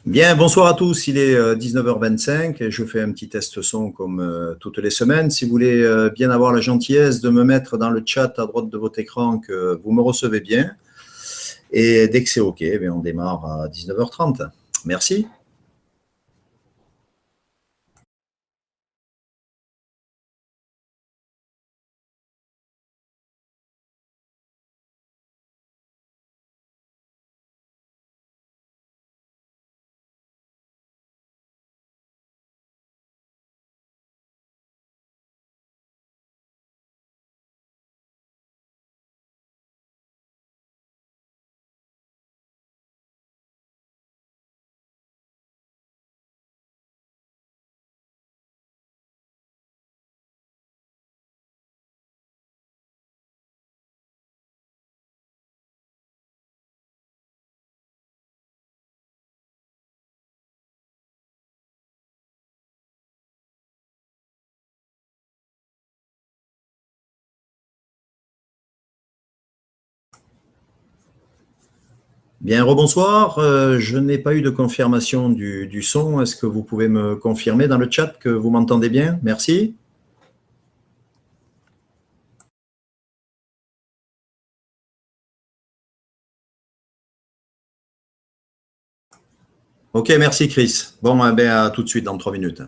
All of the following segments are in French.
Bien, bonsoir à tous. Il est 19h25 et je fais un petit test son comme toutes les semaines. Si vous voulez bien avoir la gentillesse de me mettre dans le chat à droite de votre écran que vous me recevez bien. Et dès que c'est OK, eh bien, on démarre à 19h30. Merci. Bien, rebonsoir. Je n'ai pas eu de confirmation du son. Est-ce que vous pouvez me confirmer dans le chat que vous m'entendez bien? Merci. OK, merci Chris. Bon, eh bien, à tout de suite dans 3 minutes.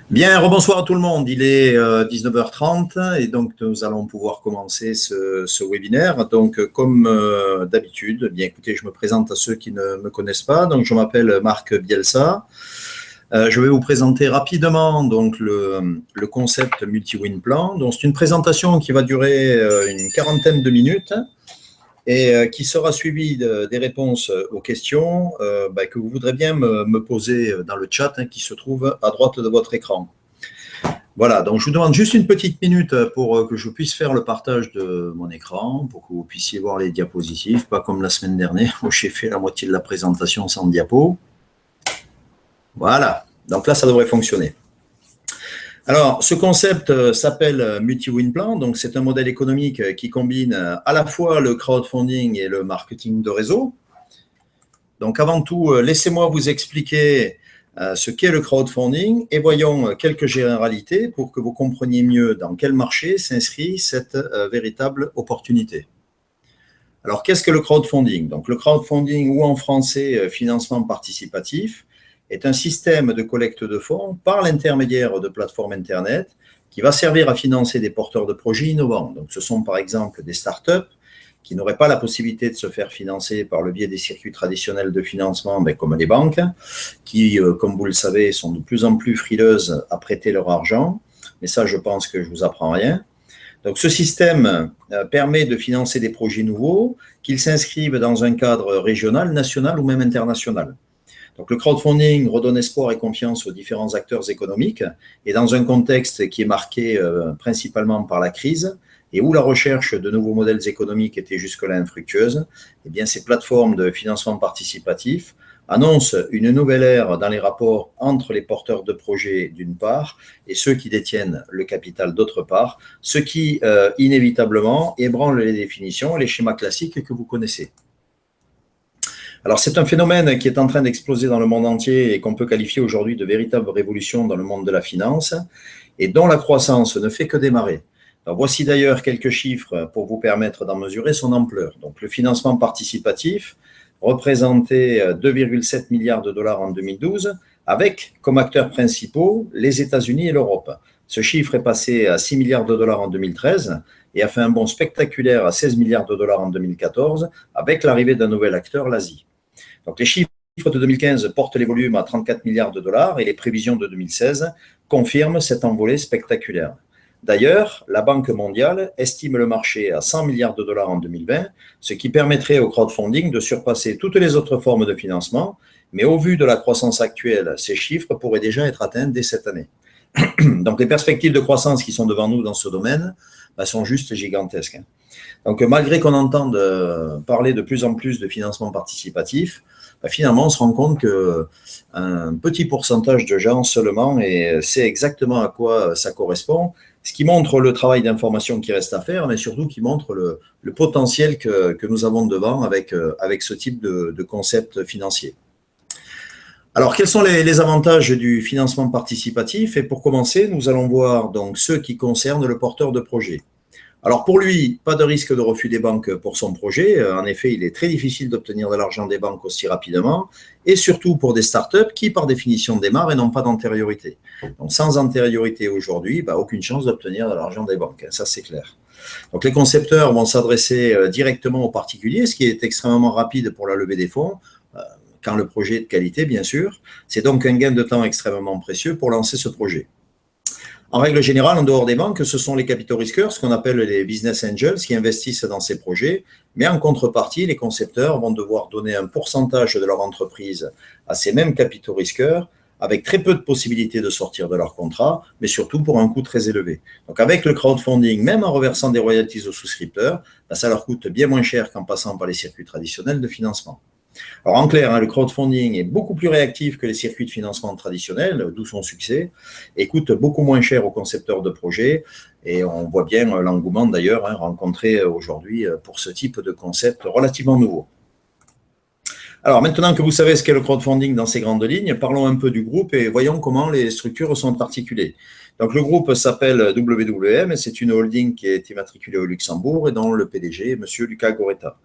Bien, rebonsoir à tout le monde. Il est 19h30 et donc nous allons pouvoir commencer ce webinaire. Donc, comme d'habitude, bien écoutez, je me présente à ceux qui ne me connaissent pas. Donc, je m'appelle Marc Bielsa. Je vais vous présenter rapidement donc le concept multi-win plan. Donc, c'est une présentation qui va durer une quarantaine de minutes et qui sera suivie des réponses aux questions que vous voudrez bien me poser dans le chat qui se trouve à droite de votre écran. Voilà, donc je vous demande juste une petite minute pour que je puisse faire le partage de mon écran, pour que vous puissiez voir les diapositives, pas comme la semaine dernière où j'ai fait la moitié de la présentation sans diapo. Voilà, donc là, ça devrait fonctionner. Alors, ce concept s'appelle multi-win plan. Donc, c'est un modèle économique qui combine à la fois le crowdfunding et le marketing de réseau. Donc, avant tout, laissez-moi vous expliquer ce qu'est le crowdfunding et voyons quelques généralités pour que vous compreniez mieux dans quel marché s'inscrit cette véritable opportunité. Alors, qu'est-ce que le crowdfunding? Donc, le crowdfunding, ou en français, financement participatif, est un système de collecte de fonds par l'intermédiaire de plateformes Internet qui va servir à financer des porteurs de projets innovants. Donc, ce sont par exemple des startups qui n'auraient pas la possibilité de se faire financer par le biais des circuits traditionnels de financement, comme les banques, qui, comme vous le savez, sont de plus en plus frileuses à prêter leur argent. Mais ça, je pense que je ne vous apprends rien. Donc, ce système permet de financer des projets nouveaux, qu'ils s'inscrivent dans un cadre régional, national ou même international. Donc, le crowdfunding redonne espoir et confiance aux différents acteurs économiques et dans un contexte qui est marqué principalement par la crise et où la recherche de nouveaux modèles économiques était jusque-là infructueuse, eh bien, ces plateformes de financement participatif annoncent une nouvelle ère dans les rapports entre les porteurs de projets d'une part et ceux qui détiennent le capital d'autre part, ce qui inévitablement ébranle les définitions et les schémas classiques que vous connaissez. Alors, c'est un phénomène qui est en train d'exploser dans le monde entier et qu'on peut qualifier aujourd'hui de véritable révolution dans le monde de la finance et dont la croissance ne fait que démarrer. Alors, voici d'ailleurs quelques chiffres pour vous permettre d'en mesurer son ampleur. Donc, le financement participatif représentait 2,7 milliards de dollars en 2012 avec comme acteurs principaux les États-Unis et l'Europe. Ce chiffre est passé à 6 milliards de dollars en 2013 et a fait un bond spectaculaire à 16 milliards de dollars en 2014 avec l'arrivée d'un nouvel acteur, l'Asie. Donc, les chiffres de 2015 portent les volumes à 34 milliards de dollars et les prévisions de 2016 confirment cette envolée spectaculaire. D'ailleurs, la Banque mondiale estime le marché à 100 milliards de dollars en 2020, ce qui permettrait au crowdfunding de surpasser toutes les autres formes de financement, mais au vu de la croissance actuelle, ces chiffres pourraient déjà être atteints dès cette année. Donc, les perspectives de croissance qui sont devant nous dans ce domaine sont juste gigantesques. Donc, malgré qu'on entende parler de plus en plus de financement participatif, finalement, on se rend compte qu'un petit pourcentage de gens seulement, et c'est exactement à quoi ça correspond, ce qui montre le travail d'information qui reste à faire, mais surtout qui montre le potentiel que nous avons devant avec ce type de concept financier. Alors, quels sont les avantages du financement participatif? Et pour commencer, nous allons voir donc ceux qui concernent le porteur de projet. Alors, pour lui, pas de risque de refus des banques pour son projet. En effet, il est très difficile d'obtenir de l'argent des banques aussi rapidement, et surtout pour des startups qui, par définition, démarrent et n'ont pas d'antériorité. Donc, sans antériorité aujourd'hui, aucune chance d'obtenir de l'argent des banques. Ça, c'est clair. Donc, les concepteurs vont s'adresser directement aux particuliers, ce qui est extrêmement rapide pour la levée des fonds, quand le projet est de qualité, bien sûr. C'est donc un gain de temps extrêmement précieux pour lancer ce projet. En règle générale, en dehors des banques, ce sont les capitaux risqueurs, ce qu'on appelle les business angels, qui investissent dans ces projets. Mais en contrepartie, les concepteurs vont devoir donner un pourcentage de leur entreprise à ces mêmes capitaux risqueurs, avec très peu de possibilités de sortir de leur contrat, mais surtout pour un coût très élevé. Donc, avec le crowdfunding, même en reversant des royalties aux souscripteurs, ça leur coûte bien moins cher qu'en passant par les circuits traditionnels de financement. Alors, en clair, le crowdfunding est beaucoup plus réactif que les circuits de financement traditionnels, d'où son succès, et coûte beaucoup moins cher aux concepteurs de projets. Et on voit bien l'engouement d'ailleurs rencontré aujourd'hui pour ce type de concept relativement nouveau. Alors, maintenant que vous savez ce qu'est le crowdfunding dans ses grandes lignes, parlons un peu du groupe et voyons comment les structures sont articulées. Donc, le groupe s'appelle WWM et c'est une holding qui a été immatriculée au Luxembourg et dont le PDG est M. Luca Goretta.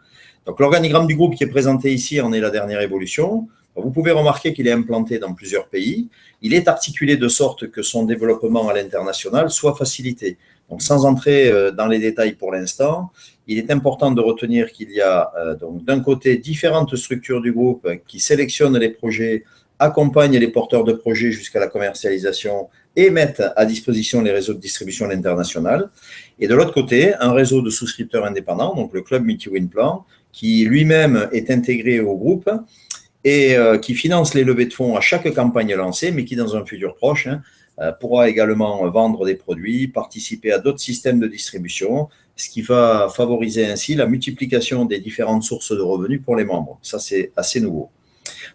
Donc, l'organigramme du groupe qui est présenté ici en est la dernière évolution. Vous pouvez remarquer qu'il est implanté dans plusieurs pays. Il est articulé de sorte que son développement à l'international soit facilité. Donc, sans entrer dans les détails pour l'instant, il est important de retenir qu'il y a donc d'un côté différentes structures du groupe qui sélectionnent les projets, accompagnent les porteurs de projets jusqu'à la commercialisation et mettent à disposition les réseaux de distribution à l'international. Et de l'autre côté, un réseau de souscripteurs indépendants, donc le club Multiwin Plan, qui lui-même est intégré au groupe et qui finance les levées de fonds à chaque campagne lancée, mais qui, dans un futur proche, pourra également vendre des produits, participer à d'autres systèmes de distribution, ce qui va favoriser ainsi la multiplication des différentes sources de revenus pour les membres. Ça, c'est assez nouveau.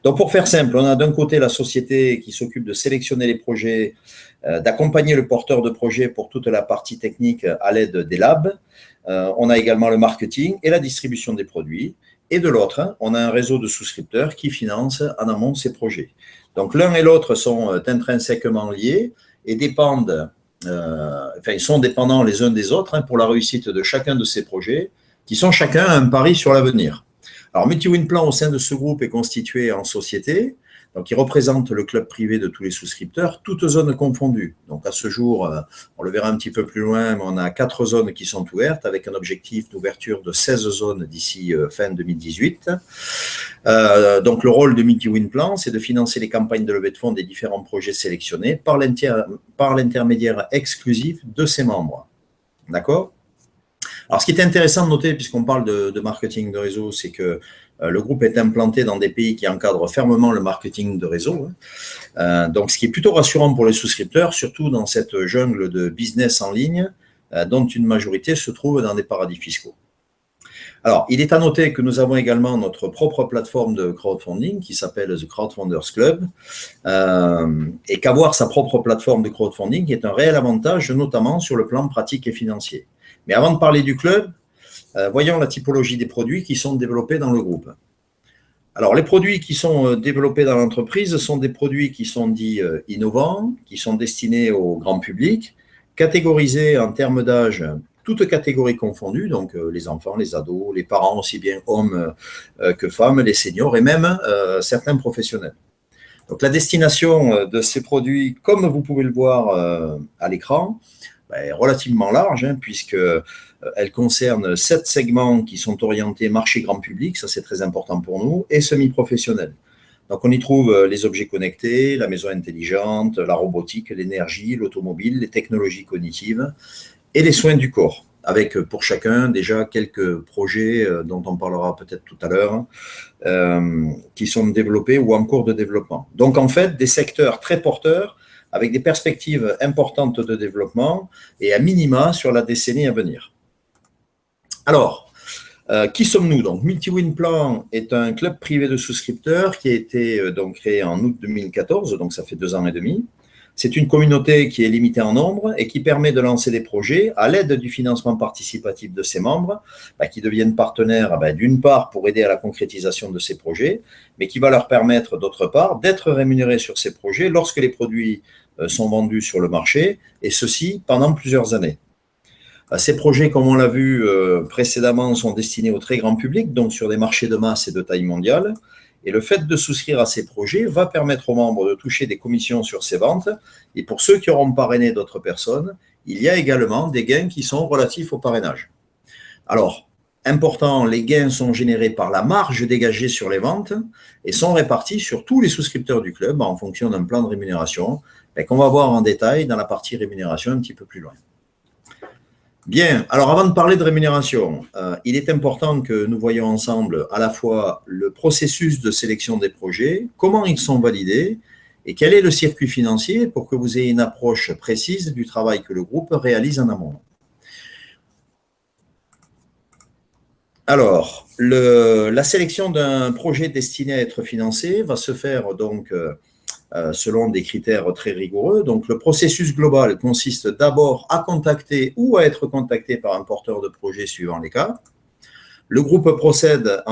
Donc, pour faire simple, on a d'un côté la société qui s'occupe de sélectionner les projets, d'accompagner le porteur de projet pour toute la partie technique à l'aide des labs. On a également le marketing et la distribution des produits. Et de l'autre, on a un réseau de souscripteurs qui finance en amont ces projets. Donc, l'un et l'autre sont intrinsèquement liés et dépendent, ils sont dépendants les uns des autres pour la réussite de chacun de ces projets, qui sont chacun un pari sur l'avenir. Alors, Multiwin Plan, au sein de ce groupe, est constitué en société. Donc, il représente le club privé de tous les souscripteurs, toutes zones confondues. Donc, à ce jour, on le verra un petit peu plus loin, mais on a 4 zones qui sont ouvertes avec un objectif d'ouverture de 16 zones d'ici fin 2018. Donc, le rôle de Multiwin Plan, c'est de financer les campagnes de levée de fonds des différents projets sélectionnés par l'intermédiaire exclusif de ses membres. D'accord ? Alors, ce qui est intéressant de noter, puisqu'on parle de marketing de réseau, c'est que le groupe est implanté dans des pays qui encadrent fermement le marketing de réseau. Donc, ce qui est plutôt rassurant pour les souscripteurs, surtout dans cette jungle de business en ligne, dont une majorité se trouve dans des paradis fiscaux. Alors, il est à noter que nous avons également notre propre plateforme de crowdfunding qui s'appelle The Crowdfunders Club, et qu'avoir sa propre plateforme de crowdfunding est un réel avantage, notamment sur le plan pratique et financier. Mais avant de parler du club, voyons la typologie des produits qui sont développés dans le groupe. Alors, les produits qui sont développés dans l'entreprise sont des produits qui sont dits innovants, qui sont destinés au grand public, catégorisés en termes d'âge, toutes catégories confondues, donc les enfants, les ados, les parents, aussi bien hommes que femmes, les seniors et même certains professionnels. Donc, la destination de ces produits, comme vous pouvez le voir à l'écran, est relativement large, puisqu'elle concerne 7 segments qui sont orientés marché grand public, ça c'est très important pour nous, et semi-professionnels. Donc on y trouve les objets connectés, la maison intelligente, la robotique, l'énergie, l'automobile, les technologies cognitives et les soins du corps, avec pour chacun déjà quelques projets dont on parlera peut-être tout à l'heure, qui sont développés ou en cours de développement. Donc en fait, des secteurs très porteurs, avec des perspectives importantes de développement et à minima sur la décennie à venir. Alors, qui sommes-nous donc? Multiwin Plan est un club privé de souscripteurs qui a été donc créé en août 2014, donc ça fait 2 ans et demi. C'est une communauté qui est limitée en nombre et qui permet de lancer des projets à l'aide du financement participatif de ses membres, qui deviennent partenaires d'une part pour aider à la concrétisation de ces projets, mais qui va leur permettre d'autre part d'être rémunérés sur ces projets lorsque les produits sont vendus sur le marché, et ceci pendant plusieurs années. Ces projets, comme on l'a vu précédemment, sont destinés au très grand public, donc sur des marchés de masse et de taille mondiale. Et le fait de souscrire à ces projets va permettre aux membres de toucher des commissions sur ces ventes. Et pour ceux qui auront parrainé d'autres personnes, il y a également des gains qui sont relatifs au parrainage. Alors, important, les gains sont générés par la marge dégagée sur les ventes et sont répartis sur tous les souscripteurs du club en fonction d'un plan de rémunération qu'on va voir en détail dans la partie rémunération un petit peu plus loin. Bien, alors avant de parler de rémunération, il est important que nous voyions ensemble à la fois le processus de sélection des projets, comment ils sont validés et quel est le circuit financier pour que vous ayez une approche précise du travail que le groupe réalise en amont. Alors, la sélection d'un projet destiné à être financé va se faire donc selon des critères très rigoureux. Donc, le processus global consiste d'abord à contacter ou à être contacté par un porteur de projet suivant les cas. Le groupe procède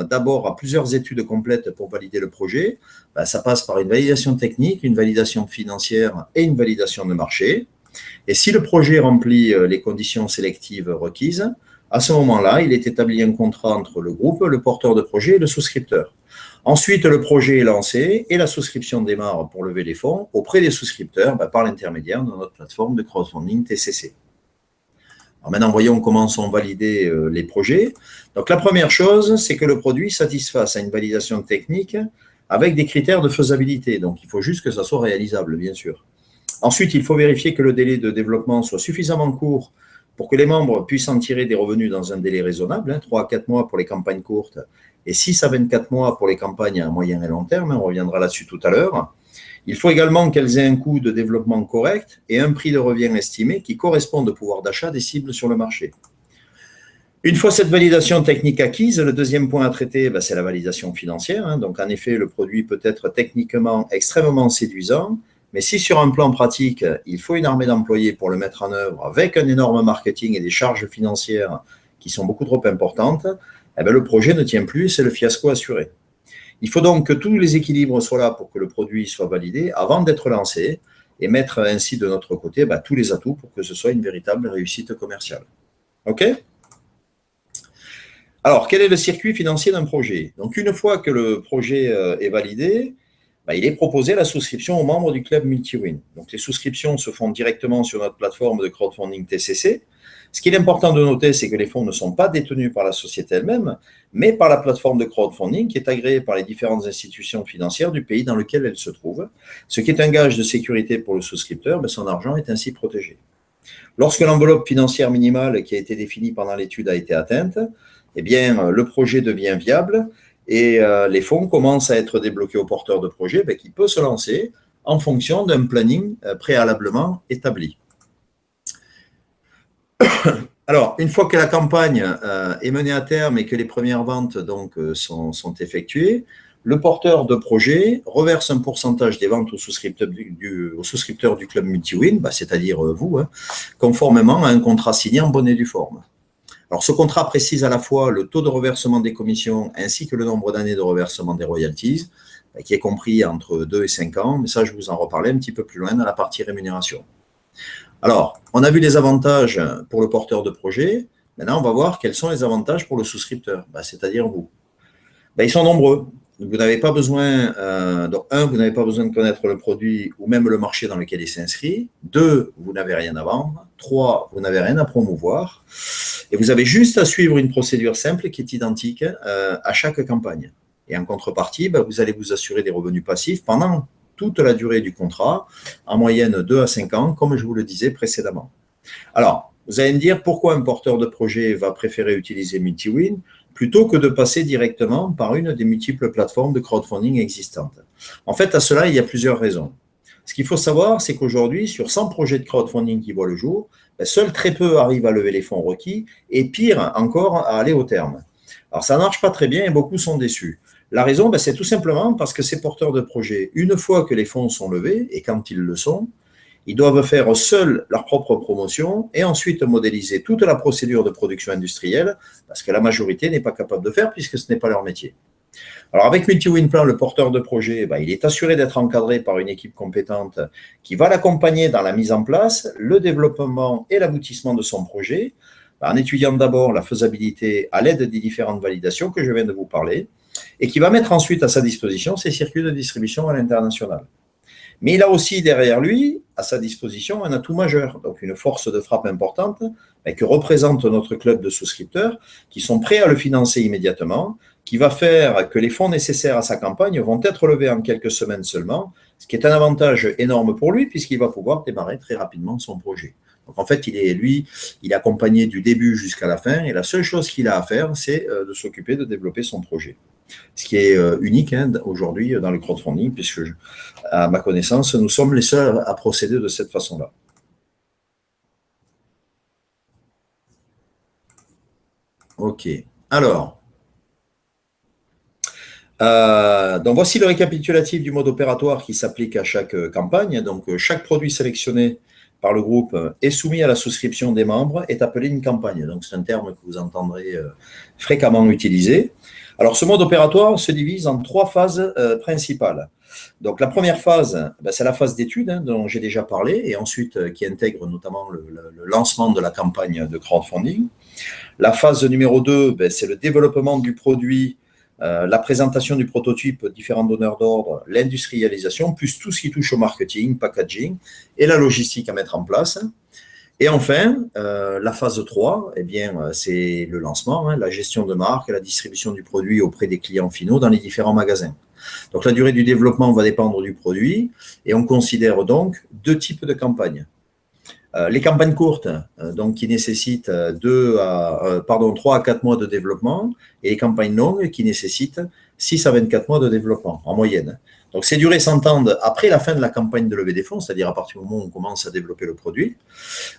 d'abord à plusieurs études complètes pour valider le projet. Ça passe par une validation technique, une validation financière et une validation de marché. Et si le projet remplit les conditions sélectives requises, à ce moment-là, il est établi un contrat entre le groupe, le porteur de projet et le souscripteur. Ensuite, le projet est lancé et la souscription démarre pour lever les fonds auprès des souscripteurs par l'intermédiaire de notre plateforme de crowdfunding TCC. Alors maintenant, voyons comment sont validés les projets. Donc, la première chose, c'est que le produit satisfasse à une validation technique avec des critères de faisabilité. Donc, il faut juste que ça soit réalisable, bien sûr. Ensuite, il faut vérifier que le délai de développement soit suffisamment court pour que les membres puissent en tirer des revenus dans un délai raisonnable, 3 à 4 mois pour les campagnes courtes et 6 à 24 mois pour les campagnes à moyen et long terme. On reviendra là-dessus tout à l'heure. Il faut également qu'elles aient un coût de développement correct et un prix de revient estimé qui correspondent au pouvoir d'achat des cibles sur le marché. Une fois cette validation technique acquise, le deuxième point à traiter, c'est la validation financière. Donc, en effet, le produit peut être techniquement extrêmement séduisant, mais si sur un plan pratique, il faut une armée d'employés pour le mettre en œuvre avec un énorme marketing et des charges financières qui sont beaucoup trop importantes, le projet ne tient plus, c'est le fiasco assuré. Il faut donc que tous les équilibres soient là pour que le produit soit validé avant d'être lancé et mettre ainsi de notre côté tous les atouts pour que ce soit une véritable réussite commerciale. OK ? Alors, quel est le circuit financier d'un projet? Donc, une fois que le projet est validé, il est proposé la souscription aux membres du club MultiWin. Donc, les souscriptions se font directement sur notre plateforme de crowdfunding TCC. Ce qu'il est important de noter, c'est que les fonds ne sont pas détenus par la société elle-même, mais par la plateforme de crowdfunding qui est agréée par les différentes institutions financières du pays dans lequel elle se trouve, ce qui est un gage de sécurité pour le souscripteur, mais son argent est ainsi protégé. Lorsque l'enveloppe financière minimale qui a été définie pendant l'étude a été atteinte, le projet devient viable et les fonds commencent à être débloqués au porteur de projet qui peut se lancer en fonction d'un planning préalablement établi. Alors, une fois que la campagne est menée à terme et que les premières ventes sont effectuées, le porteur de projet reverse un pourcentage des ventes aux souscripteurs du club MultiWin, c'est-à-dire vous, conformément à un contrat signé en bonne et due forme. Alors, ce contrat précise à la fois le taux de reversement des commissions ainsi que le nombre d'années de reversement des royalties, qui est compris entre 2 et 5 ans, mais ça, je vous en reparlerai un petit peu plus loin dans la partie rémunération. Alors, on a vu les avantages pour le porteur de projet. Maintenant, on va voir quels sont les avantages pour le souscripteur, c'est-à-dire vous. Ils sont nombreux. Vous n'avez pas besoin, vous n'avez pas besoin de connaître le produit ou même le marché dans lequel il s'inscrit. 2, vous n'avez rien à vendre. 3, vous n'avez rien à promouvoir. Et vous avez juste à suivre une procédure simple qui est identique à chaque campagne. Et en contrepartie, vous allez vous assurer des revenus passifs pendant toute la durée du contrat, en moyenne 2 à 5 ans, comme je vous le disais précédemment. Alors, vous allez me dire pourquoi un porteur de projet va préférer utiliser MultiWin plutôt que de passer directement par une des multiples plateformes de crowdfunding existantes. En fait, à cela, il y a plusieurs raisons. Ce qu'il faut savoir, c'est qu'aujourd'hui, sur 100 projets de crowdfunding qui voient le jour, seuls très peu arrivent à lever les fonds requis et pire encore, à aller au terme. Alors, ça ne marche pas très bien et beaucoup sont déçus. La raison, c'est tout simplement parce que ces porteurs de projets, une fois que les fonds sont levés, et quand ils le sont, ils doivent faire seuls leur propre promotion et ensuite modéliser toute la procédure de production industrielle, parce que la majorité n'est pas capable de faire puisque ce n'est pas leur métier. Alors avec MultiWin Plan, le porteur de projet, il est assuré d'être encadré par une équipe compétente qui va l'accompagner dans la mise en place, le développement et l'aboutissement de son projet, en étudiant d'abord la faisabilité à l'aide des différentes validations que je viens de vous parler, et qui va mettre ensuite à sa disposition ses circuits de distribution à l'international. Mais il a aussi derrière lui, à sa disposition, un atout majeur, donc une force de frappe importante que représente notre club de souscripteurs qui sont prêts à le financer immédiatement, qui va faire que les fonds nécessaires à sa campagne vont être levés en quelques semaines seulement, ce qui est un avantage énorme pour lui puisqu'il va pouvoir démarrer très rapidement son projet. Donc en fait, il est accompagné du début jusqu'à la fin et la seule chose qu'il a à faire, c'est de s'occuper de développer son projet. Ce qui est unique aujourd'hui dans le crowdfunding, puisque à ma connaissance, nous sommes les seuls à procéder de cette façon-là. OK. Alors, donc voici le récapitulatif du mode opératoire qui s'applique à chaque campagne. Donc, chaque produit sélectionné par le groupe est soumis à la souscription des membres est appelé une campagne. Donc, c'est un terme que vous entendrez fréquemment utilisé. Alors, ce mode opératoire se divise en 3 phases principales. Donc, la première phase, c'est la phase d'étude dont j'ai déjà parlé et ensuite qui intègre notamment le lancement de la campagne de crowdfunding. La phase numéro 2, c'est le développement du produit la présentation du prototype, différents donneurs d'ordre, l'industrialisation, plus tout ce qui touche au marketing, packaging et la logistique à mettre en place. Et enfin, la phase 3, eh bien, c'est le lancement, la gestion de marque et la distribution du produit auprès des clients finaux dans les différents magasins. Donc, la durée du développement va dépendre du produit et on considère donc 2 types de campagnes. Les campagnes courtes, donc qui nécessitent 3 à 4 mois de développement, et les campagnes longues qui nécessitent 6 à 24 mois de développement en moyenne. Donc ces durées s'entendent après la fin de la campagne de levée des fonds, c'est-à-dire à partir du moment où on commence à développer le produit.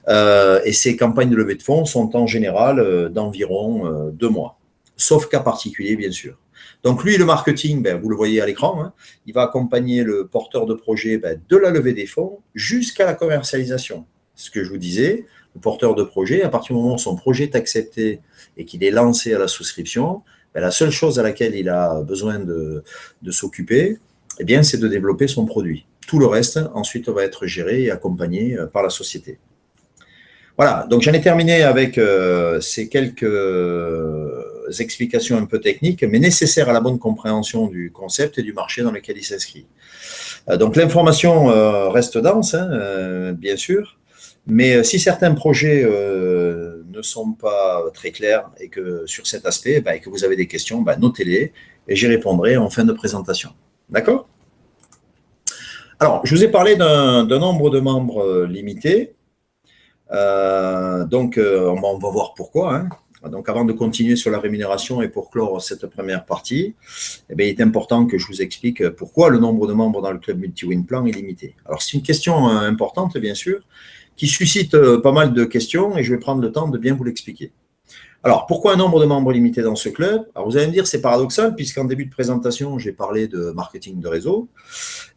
Et ces campagnes de levée de fonds sont en général d'environ 2 mois, sauf cas particulier bien sûr. Donc lui, le marketing, vous le voyez à l'écran, il va accompagner le porteur de projet de la levée des fonds jusqu'à la commercialisation. Ce que je vous disais, le porteur de projet, à partir du moment où son projet est accepté et qu'il est lancé à la souscription, la seule chose à laquelle il a besoin de s'occuper, eh bien, c'est de développer son produit. Tout le reste, ensuite, va être géré et accompagné par la société. Voilà, donc j'en ai terminé avec ces quelques explications un peu techniques, mais nécessaires à la bonne compréhension du concept et du marché dans lequel il s'inscrit. Donc l'information reste dense, bien sûr. Mais si certains projets ne sont pas très clairs et que sur cet aspect, et que vous avez des questions, notez-les et j'y répondrai en fin de présentation. D'accord? Alors, je vous ai parlé d'un nombre de membres limité. Donc, on va voir pourquoi. Donc, avant de continuer sur la rémunération et pour clore cette première partie, il est important que je vous explique pourquoi le nombre de membres dans le club multi-win plan est limité. Alors, c'est une question importante, bien sûr, qui suscite pas mal de questions et je vais prendre le temps de bien vous l'expliquer. Alors, pourquoi un nombre de membres limité dans ce club? Alors, vous allez me dire, c'est paradoxal, puisqu'en début de présentation, j'ai parlé de marketing de réseau.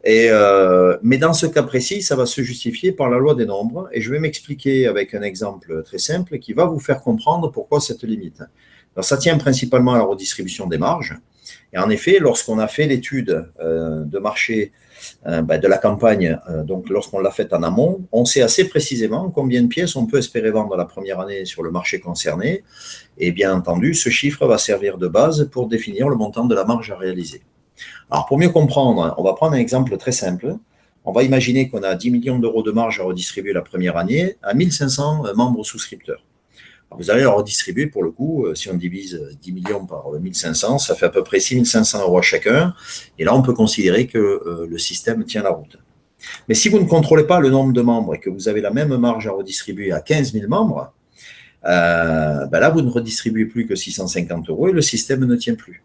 Mais dans ce cas précis, ça va se justifier par la loi des nombres. Et je vais m'expliquer avec un exemple très simple qui va vous faire comprendre pourquoi cette limite. Alors, ça tient principalement à la redistribution des marges. Et en effet, lorsqu'on a fait l'étude de marché de la campagne, donc lorsqu'on l'a faite en amont, on sait assez précisément combien de pièces on peut espérer vendre la première année sur le marché concerné. Et bien entendu, ce chiffre va servir de base pour définir le montant de la marge à réaliser. Alors pour mieux comprendre, on va prendre un exemple très simple. On va imaginer qu'on a 10 millions d'euros de marge à redistribuer la première année à 1500 membres souscripteurs. Alors vous allez leur redistribuer, pour le coup, si on divise 10 millions par 1500, ça fait à peu près 6500 euros à chacun. Et là, on peut considérer que le système tient la route. Mais si vous ne contrôlez pas le nombre de membres et que vous avez la même marge à redistribuer à 15 000 membres, là, vous ne redistribuez plus que 650 euros et le système ne tient plus.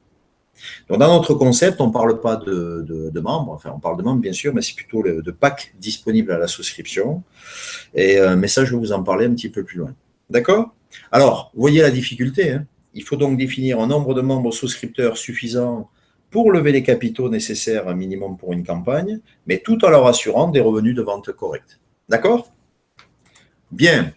Donc, dans notre concept, on ne parle pas de membres, enfin, on parle de membres, bien sûr, mais c'est plutôt de packs disponibles à la souscription. Mais ça, je vais vous en parler un petit peu plus loin. D'accord? Alors, vous voyez la difficulté. Il faut donc définir un nombre de membres souscripteurs suffisant pour lever les capitaux nécessaires un minimum pour une campagne, mais tout en leur assurant des revenus de vente corrects. D'accord? Bien.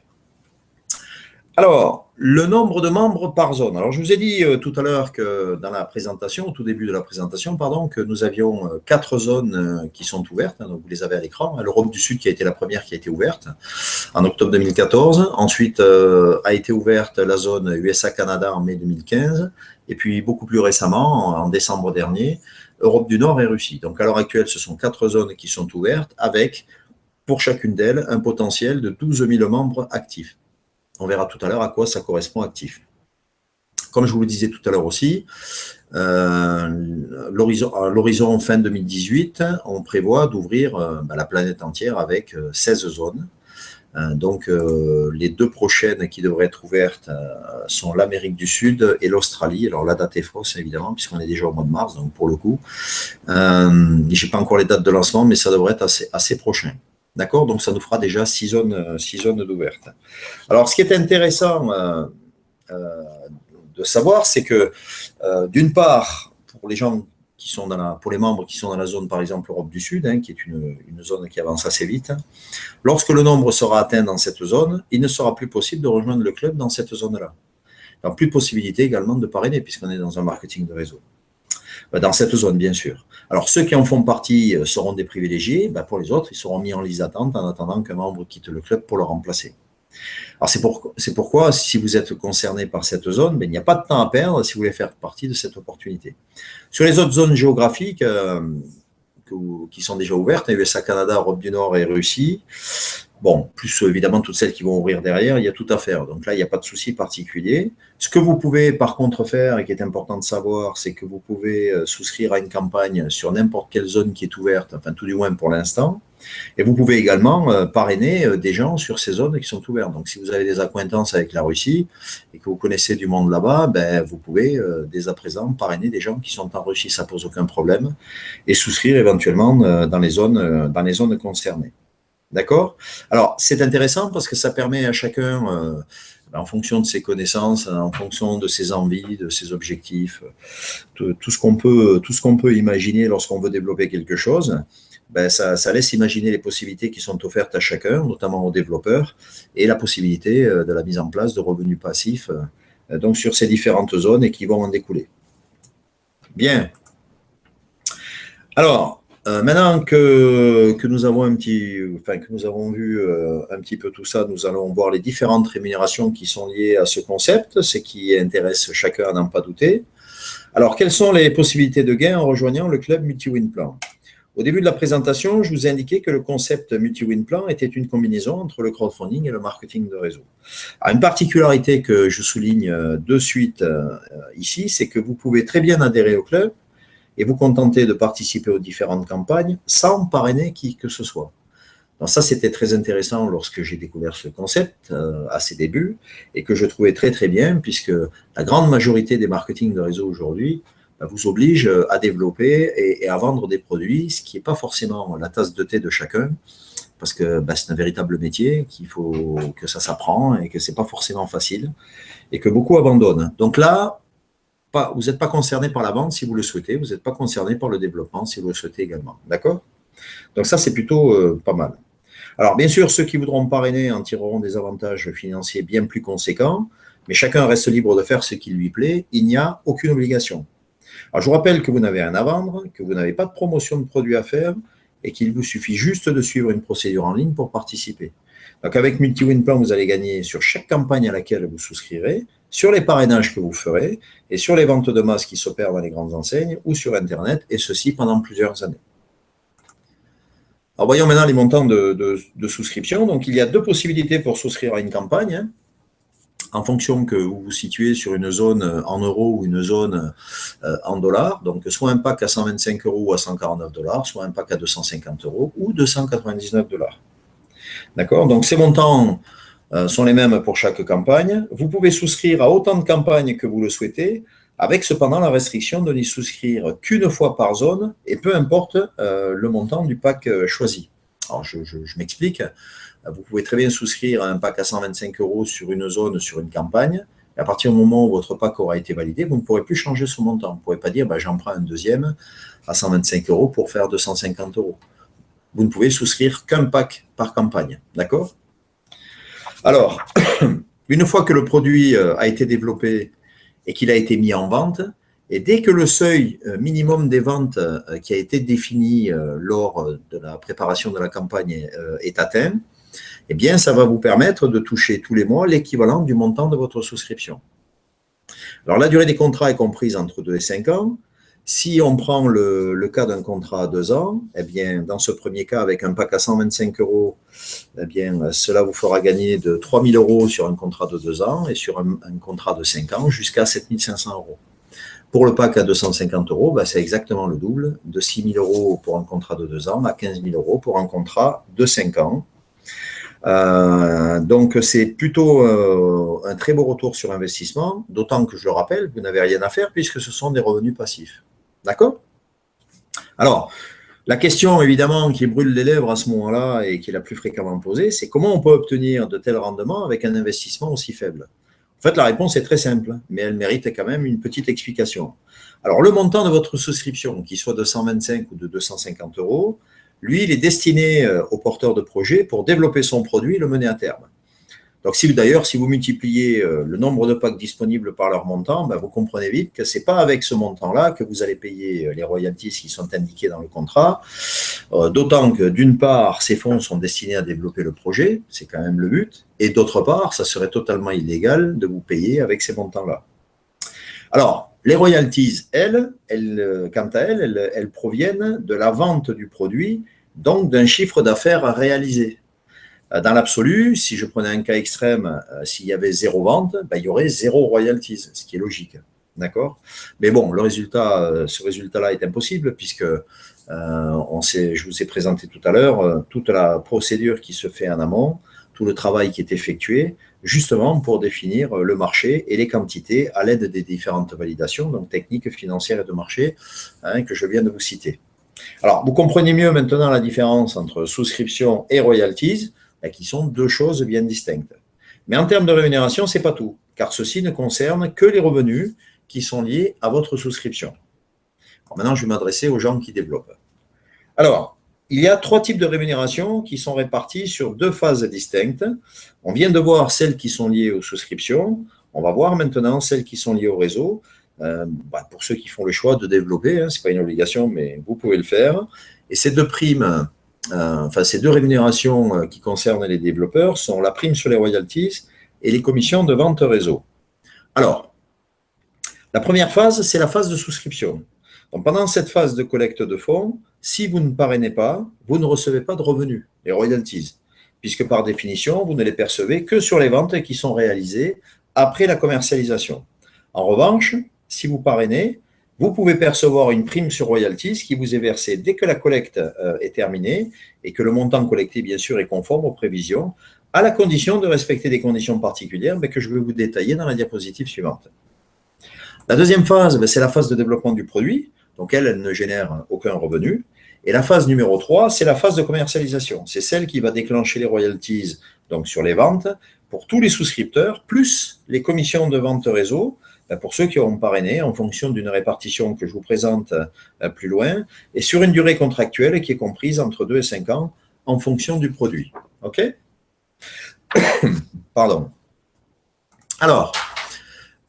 Alors, le nombre de membres par zone. Alors, je vous ai dit tout à l'heure que dans la présentation, au tout début de la présentation, pardon, que nous avions 4 zones qui sont ouvertes. Donc, vous les avez à l'écran. L'Europe du Sud qui a été la première qui a été ouverte en octobre 2014. Ensuite, a été ouverte la zone USA-Canada en mai 2015. Et puis, beaucoup plus récemment, en décembre dernier, Europe du Nord et Russie. Donc, à l'heure actuelle, ce sont 4 zones qui sont ouvertes avec, pour chacune d'elles, un potentiel de 12 000 membres actifs. On verra tout à l'heure à quoi ça correspond actif. Comme je vous le disais tout à l'heure aussi, à l'horizon fin 2018, on prévoit d'ouvrir la planète entière avec 16 zones. Donc, les 2 prochaines qui devraient être ouvertes sont l'Amérique du Sud et l'Australie. Alors, la date est fausse, évidemment, puisqu'on est déjà au mois de mars, donc pour le coup. Je n'ai pas encore les dates de lancement, mais ça devrait être assez prochain. D'accord? Donc, ça nous fera déjà 6 zones d'ouvertes. Alors, ce qui est intéressant de savoir, c'est que, d'une part, pour les gens qui sont pour les membres qui sont dans la zone, par exemple, Europe du Sud, qui est une zone qui avance assez vite, lorsque le nombre sera atteint dans cette zone, il ne sera plus possible de rejoindre le club dans cette zone-là. Donc, plus de possibilité également de parrainer, puisqu'on est dans un marketing de réseau. Dans cette zone, bien sûr. Alors, ceux qui en font partie seront des privilégiés. Pour les autres, ils seront mis en liste d'attente en attendant qu'un membre quitte le club pour le remplacer. Alors, c'est pourquoi, si vous êtes concerné par cette zone, ben, il n'y a pas de temps à perdre si vous voulez faire partie de cette opportunité. Sur les autres zones géographiques qui sont déjà ouvertes, USA, Canada, Europe du Nord et Russie, bon, plus évidemment toutes celles qui vont ouvrir derrière, il y a tout à faire. Donc là, il n'y a pas de souci particulier. Ce que vous pouvez par contre faire et qui est important de savoir, c'est que vous pouvez souscrire à une campagne sur n'importe quelle zone qui est ouverte, enfin tout du moins pour l'instant. Et vous pouvez également parrainer des gens sur ces zones qui sont ouvertes. Donc si vous avez des accointances avec la Russie et que vous connaissez du monde là-bas, ben, vous pouvez dès à présent parrainer des gens qui sont en Russie, ça ne pose aucun problème, et souscrire éventuellement dans les zones concernées. D'accord? Alors, c'est intéressant parce que ça permet à chacun, en fonction de ses connaissances, en fonction de ses envies, de ses objectifs, tout ce qu'on peut imaginer lorsqu'on veut développer quelque chose, ben ça laisse imaginer les possibilités qui sont offertes à chacun, notamment aux développeurs, et la possibilité de la mise en place de revenus passifs donc sur ces différentes zones et qui vont en découler. Bien. Alors, maintenant que nous avons que nous avons vu un petit peu tout ça, nous allons voir les différentes rémunérations qui sont liées à ce concept, ce qui intéresse chacun à n'en pas douter. Alors, quelles sont les possibilités de gain en rejoignant le club Multi-Win Plan? Au début de la présentation, je vous ai indiqué que le concept Multi-Win Plan était une combinaison entre le crowdfunding et le marketing de réseau. Alors, une particularité que je souligne de suite ici, c'est que vous pouvez très bien adhérer au club et vous contenter de participer aux différentes campagnes sans parrainer qui que ce soit. Donc ça, c'était très intéressant lorsque j'ai découvert ce concept à ses débuts et que je trouvais très très bien puisque la grande majorité des marketing de réseau aujourd'hui vous oblige à développer et à vendre des produits, ce qui n'est pas forcément la tasse de thé de chacun, parce que c'est un véritable métier, qu'il faut que ça s'apprend et que ce n'est pas forcément facile, et que beaucoup abandonnent. Donc là, vous n'êtes pas concerné par la vente si vous le souhaitez, vous n'êtes pas concerné par le développement si vous le souhaitez également. D'accord? Donc ça, c'est plutôt pas mal. Alors, bien sûr, ceux qui voudront parrainer en tireront des avantages financiers bien plus conséquents, mais chacun reste libre de faire ce qui lui plaît. Il n'y a aucune obligation. Alors, je vous rappelle que vous n'avez rien à vendre, que vous n'avez pas de promotion de produits à faire et qu'il vous suffit juste de suivre une procédure en ligne pour participer. Donc, avec Multi-Win Plan, vous allez gagner sur chaque campagne à laquelle vous souscrirez, sur les parrainages que vous ferez et sur les ventes de masse qui s'opèrent dans les grandes enseignes ou sur Internet, et ceci pendant plusieurs années. Alors, voyons maintenant les montants de souscription. Donc, il y a deux possibilités pour souscrire à une campagne, en fonction que vous vous situez sur une zone en euros ou une zone en dollars. Donc, soit un pack à 125 € ou à 149 $, soit un pack à 250 € ou 299 $. D'accord? Donc, ces montants sont les mêmes pour chaque campagne. Vous pouvez souscrire à autant de campagnes que vous le souhaitez, avec cependant la restriction de n'y souscrire qu'une fois par zone et peu importe le montant du pack choisi. Alors, je m'explique. Vous pouvez très bien souscrire à un pack à 125 € sur une zone, sur une campagne. Et à partir du moment où votre pack aura été validé, vous ne pourrez plus changer ce montant. Vous ne pourrez pas dire j'en prends un deuxième à 125 € pour faire 250 €. Vous ne pouvez souscrire qu'un pack par campagne. D'accord? Alors, une fois que le produit a été développé et qu'il a été mis en vente, et dès que le seuil minimum des ventes qui a été défini lors de la préparation de la campagne est atteint, eh bien, ça va vous permettre de toucher tous les mois l'équivalent du montant de votre souscription. Alors, la durée des contrats est comprise entre 2 et 5 ans. Si on prend le cas d'un contrat à 2 ans, eh bien, dans ce premier cas, avec un pack à 125 €, eh bien, cela vous fera gagner de 3 000 € sur un contrat de 2 ans et sur un contrat de 5 ans jusqu'à 7 500 €. Pour le pack à 250 €, c'est exactement le double, de 6 000 € pour un contrat de 2 ans à 15 000 € pour un contrat de 5 ans. Donc, c'est plutôt un très beau retour sur investissement, d'autant que, je le rappelle, vous n'avez rien à faire puisque ce sont des revenus passifs. D'accord? Alors, la question, évidemment, qui brûle les lèvres à ce moment-là et qui est la plus fréquemment posée, c'est comment on peut obtenir de tels rendements avec un investissement aussi faible? En fait, la réponse est très simple, mais elle mérite quand même une petite explication. Alors, le montant de votre souscription, qu'il soit de 125 ou de 250 €, lui, il est destiné au porteur de projet pour développer son produit et le mener à terme. Donc, d'ailleurs, si vous multipliez le nombre de packs disponibles par leur montant, vous comprenez vite que ce n'est pas avec ce montant-là que vous allez payer les royalties qui sont indiquées dans le contrat, d'autant que d'une part, ces fonds sont destinés à développer le projet, c'est quand même le but, et d'autre part, ça serait totalement illégal de vous payer avec ces montants-là. Alors, les royalties, quant à elles proviennent de la vente du produit, donc d'un chiffre d'affaires à réaliser. Dans l'absolu, si je prenais un cas extrême, s'il y avait 0 vente, il y aurait 0 royalties, ce qui est logique. D'accord? Mais bon, ce résultat-là est impossible puisque je vous ai présenté tout à l'heure toute la procédure qui se fait en amont, tout le travail qui est effectué, justement pour définir le marché et les quantités à l'aide des différentes validations, donc techniques, financières et de marché, que je viens de vous citer. Alors, vous comprenez mieux maintenant la différence entre souscription et royalties, qui sont deux choses bien distinctes. Mais en termes de rémunération, ce n'est pas tout, car ceci ne concerne que les revenus qui sont liés à votre souscription. Alors maintenant, je vais m'adresser aux gens qui développent. Alors, il y a 3 types de rémunération qui sont répartis sur 2 phases distinctes. On vient de voir celles qui sont liées aux souscriptions. On va voir maintenant celles qui sont liées au réseau. Pour ceux qui font le choix de développer, ce n'est pas une obligation, mais vous pouvez le faire. Et ces 2 primes, ces 2 rémunérations qui concernent les développeurs sont la prime sur les royalties et les commissions de vente réseau. Alors, la première phase, c'est la phase de souscription. Donc, pendant cette phase de collecte de fonds, si vous ne parrainez pas, vous ne recevez pas de revenus, les royalties, puisque par définition, vous ne les percevez que sur les ventes qui sont réalisées après la commercialisation. En revanche, si vous parrainez, vous pouvez percevoir une prime sur royalties qui vous est versée dès que la collecte est terminée et que le montant collecté, bien sûr, est conforme aux prévisions, à la condition de respecter des conditions particulières que je vais vous détailler dans la diapositive suivante. La deuxième phase, c'est la phase de développement du produit. Donc, elle ne génère aucun revenu. Et la phase numéro 3, c'est la phase de commercialisation. C'est celle qui va déclencher les royalties donc sur les ventes pour tous les souscripteurs, plus les commissions de vente réseau pour ceux qui auront parrainé en fonction d'une répartition que je vous présente plus loin et sur une durée contractuelle qui est comprise entre 2 et 5 ans en fonction du produit. OK? Pardon. Alors,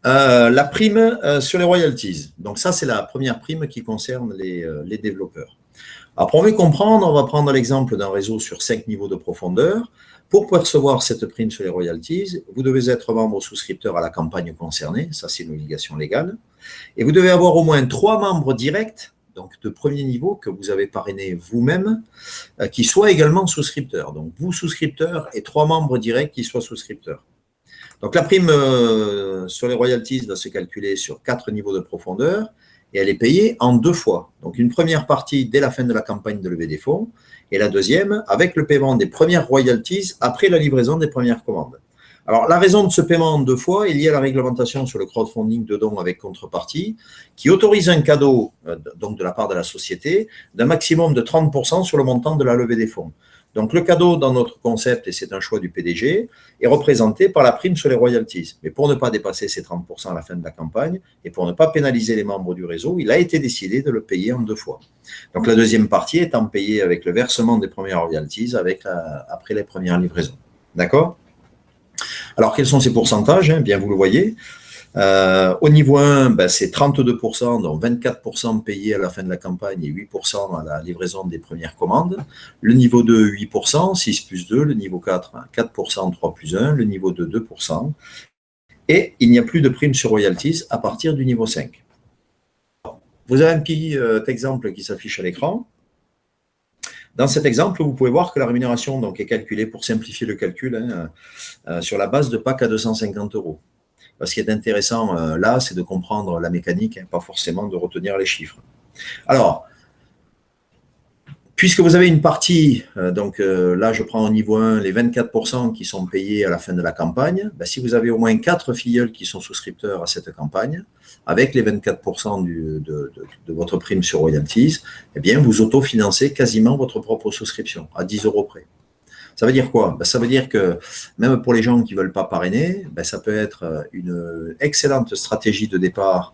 la prime sur les royalties. Donc ça, c'est la première prime qui concerne les développeurs. Alors, pour mieux comprendre, on va prendre l'exemple d'un réseau sur 5 niveaux de profondeur. Pour percevoir cette prime sur les royalties, vous devez être membre souscripteur à la campagne concernée, ça c'est une obligation légale, et vous devez avoir au moins 3 membres directs, donc de premier niveau, que vous avez parrainé vous-même, qui soient également souscripteurs. Donc vous, souscripteurs, et 3 membres directs qui soient souscripteurs. Donc la prime sur les royalties va se calculer sur 4 niveaux de profondeur et elle est payée en 2 fois. Donc une première partie dès la fin de la campagne de levée des fonds et la deuxième avec le paiement des premières royalties après la livraison des premières commandes. Alors la raison de ce paiement en 2 fois est liée à la réglementation sur le crowdfunding de dons avec contrepartie qui autorise un cadeau donc de la part de la société d'un maximum de 30% sur le montant de la levée des fonds. Donc, le cadeau dans notre concept, et c'est un choix du PDG, est représenté par la prime sur les royalties. Mais pour ne pas dépasser ces 30% à la fin de la campagne et pour ne pas pénaliser les membres du réseau, il a été décidé de le payer en 2 fois. Donc, la deuxième partie étant payée avec le versement des premières royalties après les premières livraisons. D'accord? Alors, quels sont ces pourcentages? Bien, vous le voyez. Au niveau 1, c'est 32%, donc 24% payés à la fin de la campagne et 8% à la livraison des premières commandes. Le niveau 2, 8%, 6 plus 2. Le niveau 4, 4%, 3 plus 1. Le niveau 2, 2%. Et il n'y a plus de prime sur royalties à partir du niveau 5. Vous avez un petit exemple qui s'affiche à l'écran. Dans cet exemple, vous pouvez voir que la rémunération donc, est calculée, pour simplifier le calcul, sur la base de PAC à 250 €. Ce qui est intéressant là, c'est de comprendre la mécanique, pas forcément de retenir les chiffres. Alors, puisque vous avez une partie, là je prends au niveau 1 les 24% qui sont payés à la fin de la campagne, si vous avez au moins 4 filleuls qui sont souscripteurs à cette campagne, avec les 24% de votre prime sur royalties, eh bien vous autofinancez quasiment votre propre souscription, à 10 € près. Ça veut dire quoi? Ça veut dire que même pour les gens qui ne veulent pas parrainer, ça peut être une excellente stratégie de départ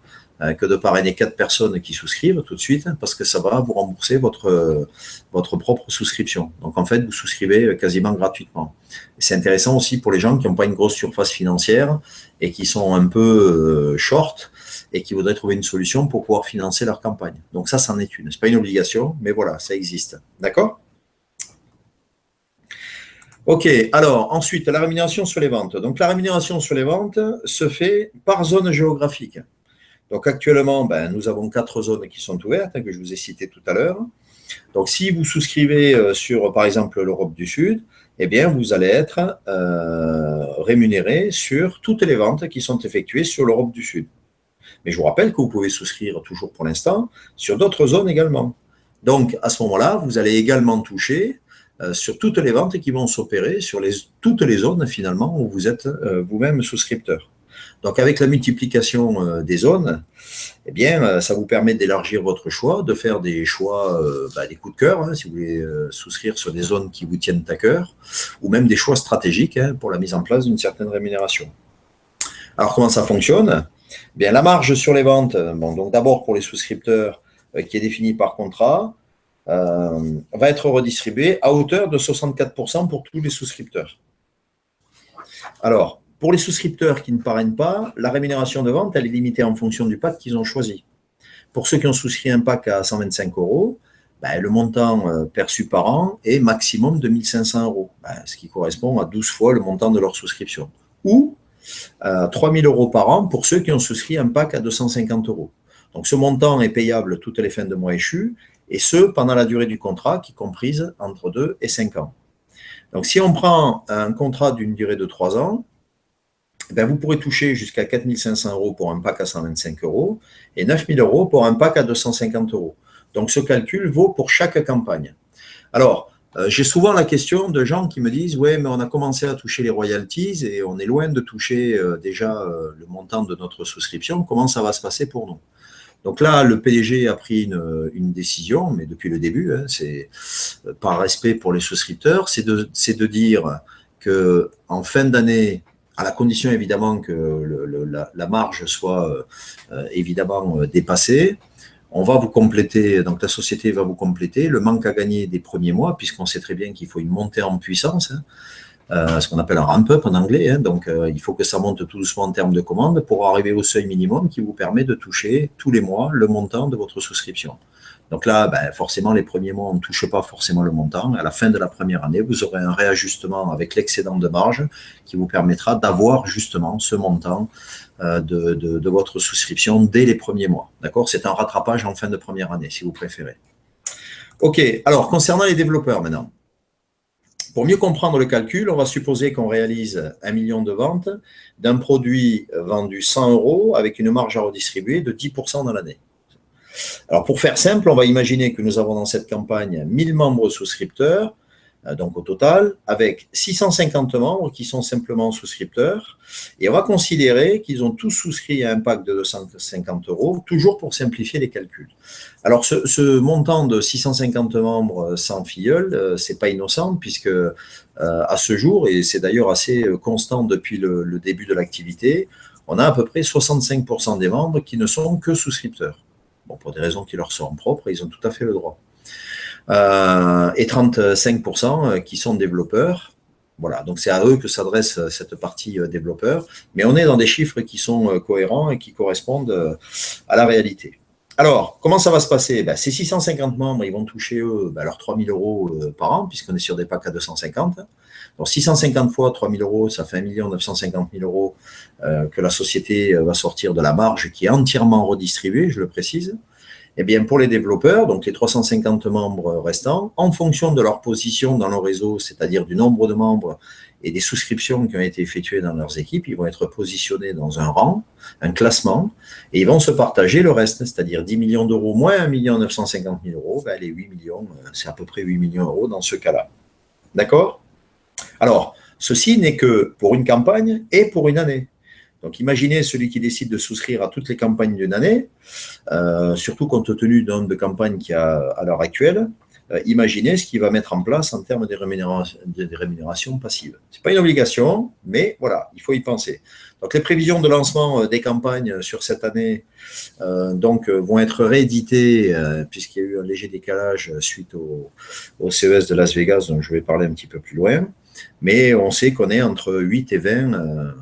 que de parrainer 4 personnes qui souscrivent tout de suite, parce que ça va vous rembourser votre propre souscription. Donc, en fait, vous souscrivez quasiment gratuitement. C'est intéressant aussi pour les gens qui n'ont pas une grosse surface financière et qui sont un peu short et qui voudraient trouver une solution pour pouvoir financer leur campagne. Donc, ça, c'en est une. Ce n'est pas une obligation, mais voilà, ça existe. D'accord ? Ok, alors ensuite, la rémunération sur les ventes. Donc, la rémunération sur les ventes se fait par zone géographique. Donc, actuellement, nous avons 4 zones qui sont ouvertes, que je vous ai citées tout à l'heure. Donc, si vous souscrivez sur, par exemple, l'Europe du Sud, eh bien, vous allez être rémunéré sur toutes les ventes qui sont effectuées sur l'Europe du Sud. Mais je vous rappelle que vous pouvez souscrire toujours pour l'instant sur d'autres zones également. Donc, à ce moment-là, vous allez également toucher sur toutes les ventes qui vont s'opérer sur toutes les zones, finalement, où vous êtes vous-même souscripteur. Donc, avec la multiplication des zones, eh bien, ça vous permet d'élargir votre choix, de faire des choix, des coups de cœur, hein, si vous voulez souscrire sur des zones qui vous tiennent à cœur, ou même des choix stratégiques pour la mise en place d'une certaine rémunération. Alors, comment ça fonctionne ? Bien, la marge sur les ventes, donc d'abord pour les souscripteurs, qui est définie par contrat, va être redistribuée à hauteur de 64% pour tous les souscripteurs. Alors, pour les souscripteurs qui ne parrainent pas, la rémunération de vente, elle est limitée en fonction du pack qu'ils ont choisi. Pour ceux qui ont souscrit un pack à 125 €, le montant perçu par an est maximum de 1 500 €, ce qui correspond à 12 fois le montant de leur souscription. Ou 3 000 € par an pour ceux qui ont souscrit un pack à 250 €. Donc, ce montant est payable toutes les fins de mois échus, et ce, pendant la durée du contrat qui comprise entre 2 et 5 ans. Donc, si on prend un contrat d'une durée de 3 ans, vous pourrez toucher jusqu'à 4 500 € pour un pack à 125 € et 9 000 € pour un pack à 250 €. Donc, ce calcul vaut pour chaque campagne. Alors, j'ai souvent la question de gens qui me disent « Ouais, mais on a commencé à toucher les royalties et on est loin de toucher déjà le montant de notre souscription. Comment ça va se passer pour nous ?» Donc là, le PDG a pris une décision, mais depuis le début, c'est par respect pour les souscripteurs, c'est de dire qu'en fin d'année, à la condition évidemment que la marge soit évidemment dépassée, on va vous compléter, donc la société va vous compléter le manque à gagner des premiers mois, puisqu'on sait très bien qu'il faut une montée en puissance, ce qu'on appelle un ramp-up en anglais. Donc, il faut que ça monte tout doucement en termes de commandes pour arriver au seuil minimum qui vous permet de toucher tous les mois le montant de votre souscription. Donc là, forcément, les premiers mois, on ne touche pas forcément le montant. À la fin de la première année, vous aurez un réajustement avec l'excédent de marge qui vous permettra d'avoir justement ce montant de votre souscription dès les premiers mois. D'accord ? C'est un rattrapage en fin de première année, si vous préférez. OK. Alors, concernant les développeurs maintenant. Pour mieux comprendre le calcul, on va supposer qu'on réalise 1 million de ventes d'un produit vendu 100 € avec une marge à redistribuer de 10% dans l'année. Alors, pour faire simple, on va imaginer que nous avons dans cette campagne 1000 membres souscripteurs, donc au total, avec 650 membres qui sont simplement souscripteurs, et on va considérer qu'ils ont tous souscrit à un pack de 250 €, toujours pour simplifier les calculs. Alors, ce montant de 650 membres sans filleul, c'est pas innocent, puisque à ce jour, et c'est d'ailleurs assez constant depuis le début de l'activité, on a à peu près 65% des membres qui ne sont que souscripteurs. Bon, pour des raisons qui leur sont propres, ils ont tout à fait le droit. Et 35% qui sont développeurs. Voilà, donc c'est à eux que s'adresse cette partie développeur. Mais on est dans des chiffres qui sont cohérents et qui correspondent à la réalité. Alors, comment ça va se passer ? Ces 650 membres, ils vont toucher, eux, leurs 3 000 € par an, puisqu'on est sur des packs à 250. Donc, 650 fois 3 000 €, ça fait 1 950 000 € que la société va sortir de la marge qui est entièrement redistribuée, je le précise. Eh bien, pour les développeurs, donc les 350 membres restants, en fonction de leur position dans le réseau, c'est-à-dire du nombre de membres et des souscriptions qui ont été effectuées dans leurs équipes, ils vont être positionnés dans un rang, un classement, et ils vont se partager le reste, c'est-à-dire 10 millions d'euros moins 1 950 000 €, les 8 millions, c'est à peu près 8 millions d'euros dans ce cas-là. D'accord ? Alors, ceci n'est que pour une campagne et pour une année. Donc, imaginez celui qui décide de souscrire à toutes les campagnes d'une année, surtout compte tenu d'un nombre de campagnes qu'il y a à l'heure actuelle. imaginez ce qu'il va mettre en place en termes de rémunération passive. Ce n'est pas une obligation, mais voilà, il faut y penser. Donc, les prévisions de lancement des campagnes sur cette année vont être rééditées puisqu'il y a eu un léger décalage suite au CES de Las Vegas, dont je vais parler un petit peu plus loin. Mais on sait qu'on est entre 8 et 20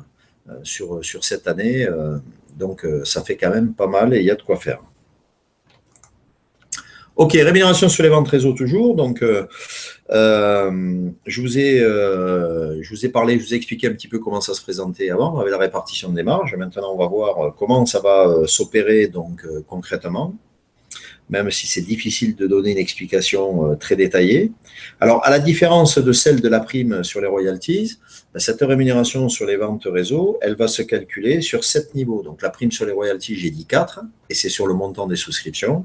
sur cette année. Donc, ça fait quand même pas mal et il y a de quoi faire. Ok, rémunération sur les ventes réseau toujours. Donc, je vous ai parlé, je vous ai expliqué un petit peu comment ça se présentait avant avec la répartition des marges. Maintenant, on va voir comment ça va s'opérer donc concrètement, même si c'est difficile de donner une explication très détaillée. Alors, à la différence de celle de la prime sur les royalties, cette rémunération sur les ventes réseau, elle va se calculer sur 7 niveaux. Donc, la prime sur les royalties, j'ai dit 4, et c'est sur le montant des souscriptions.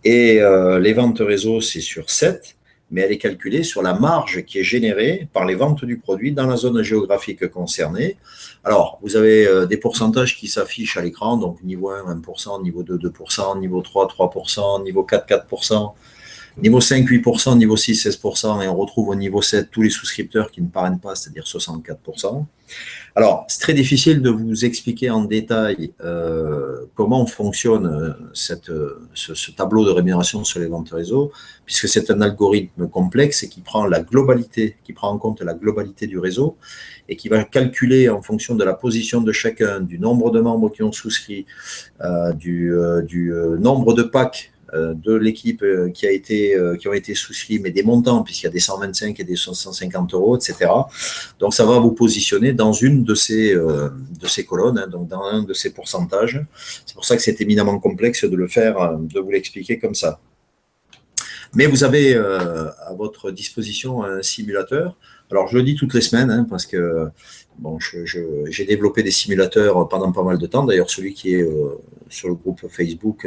Et les ventes réseau, c'est sur 7, mais elle est calculée sur la marge qui est générée par les ventes du produit dans la zone géographique concernée. Alors, vous avez des pourcentages qui s'affichent à l'écran, donc niveau 1, 1%, niveau 2, 2%, niveau 3, 3%, niveau 4, 4%, niveau 5, 8%, niveau 6, 16%, et on retrouve au niveau 7 tous les souscripteurs qui ne parrainent pas, c'est-à-dire 64%. Alors, c'est très difficile de vous expliquer en détail comment fonctionne ce tableau de rémunération sur les ventes réseau, puisque c'est un algorithme complexe et qui prend la globalité, qui prend en compte la globalité du réseau et qui va calculer en fonction de la position de chacun, du nombre de membres qui ont souscrit, du nombre de packs de l'équipe qui ont été souscrits, mais des montants, puisqu'il y a des 125 et des 150 euros, etc. Donc, ça va vous positionner dans une de ces colonnes, hein, donc dans un de ces pourcentages. C'est pour ça que c'est éminemment complexe de le faire, de vous l'expliquer comme ça. Mais vous avez à votre disposition un simulateur. Alors, je le dis toutes les semaines, hein, parce que bon, j'ai développé des simulateurs pendant pas mal de temps. D'ailleurs, celui qui est sur le groupe Facebook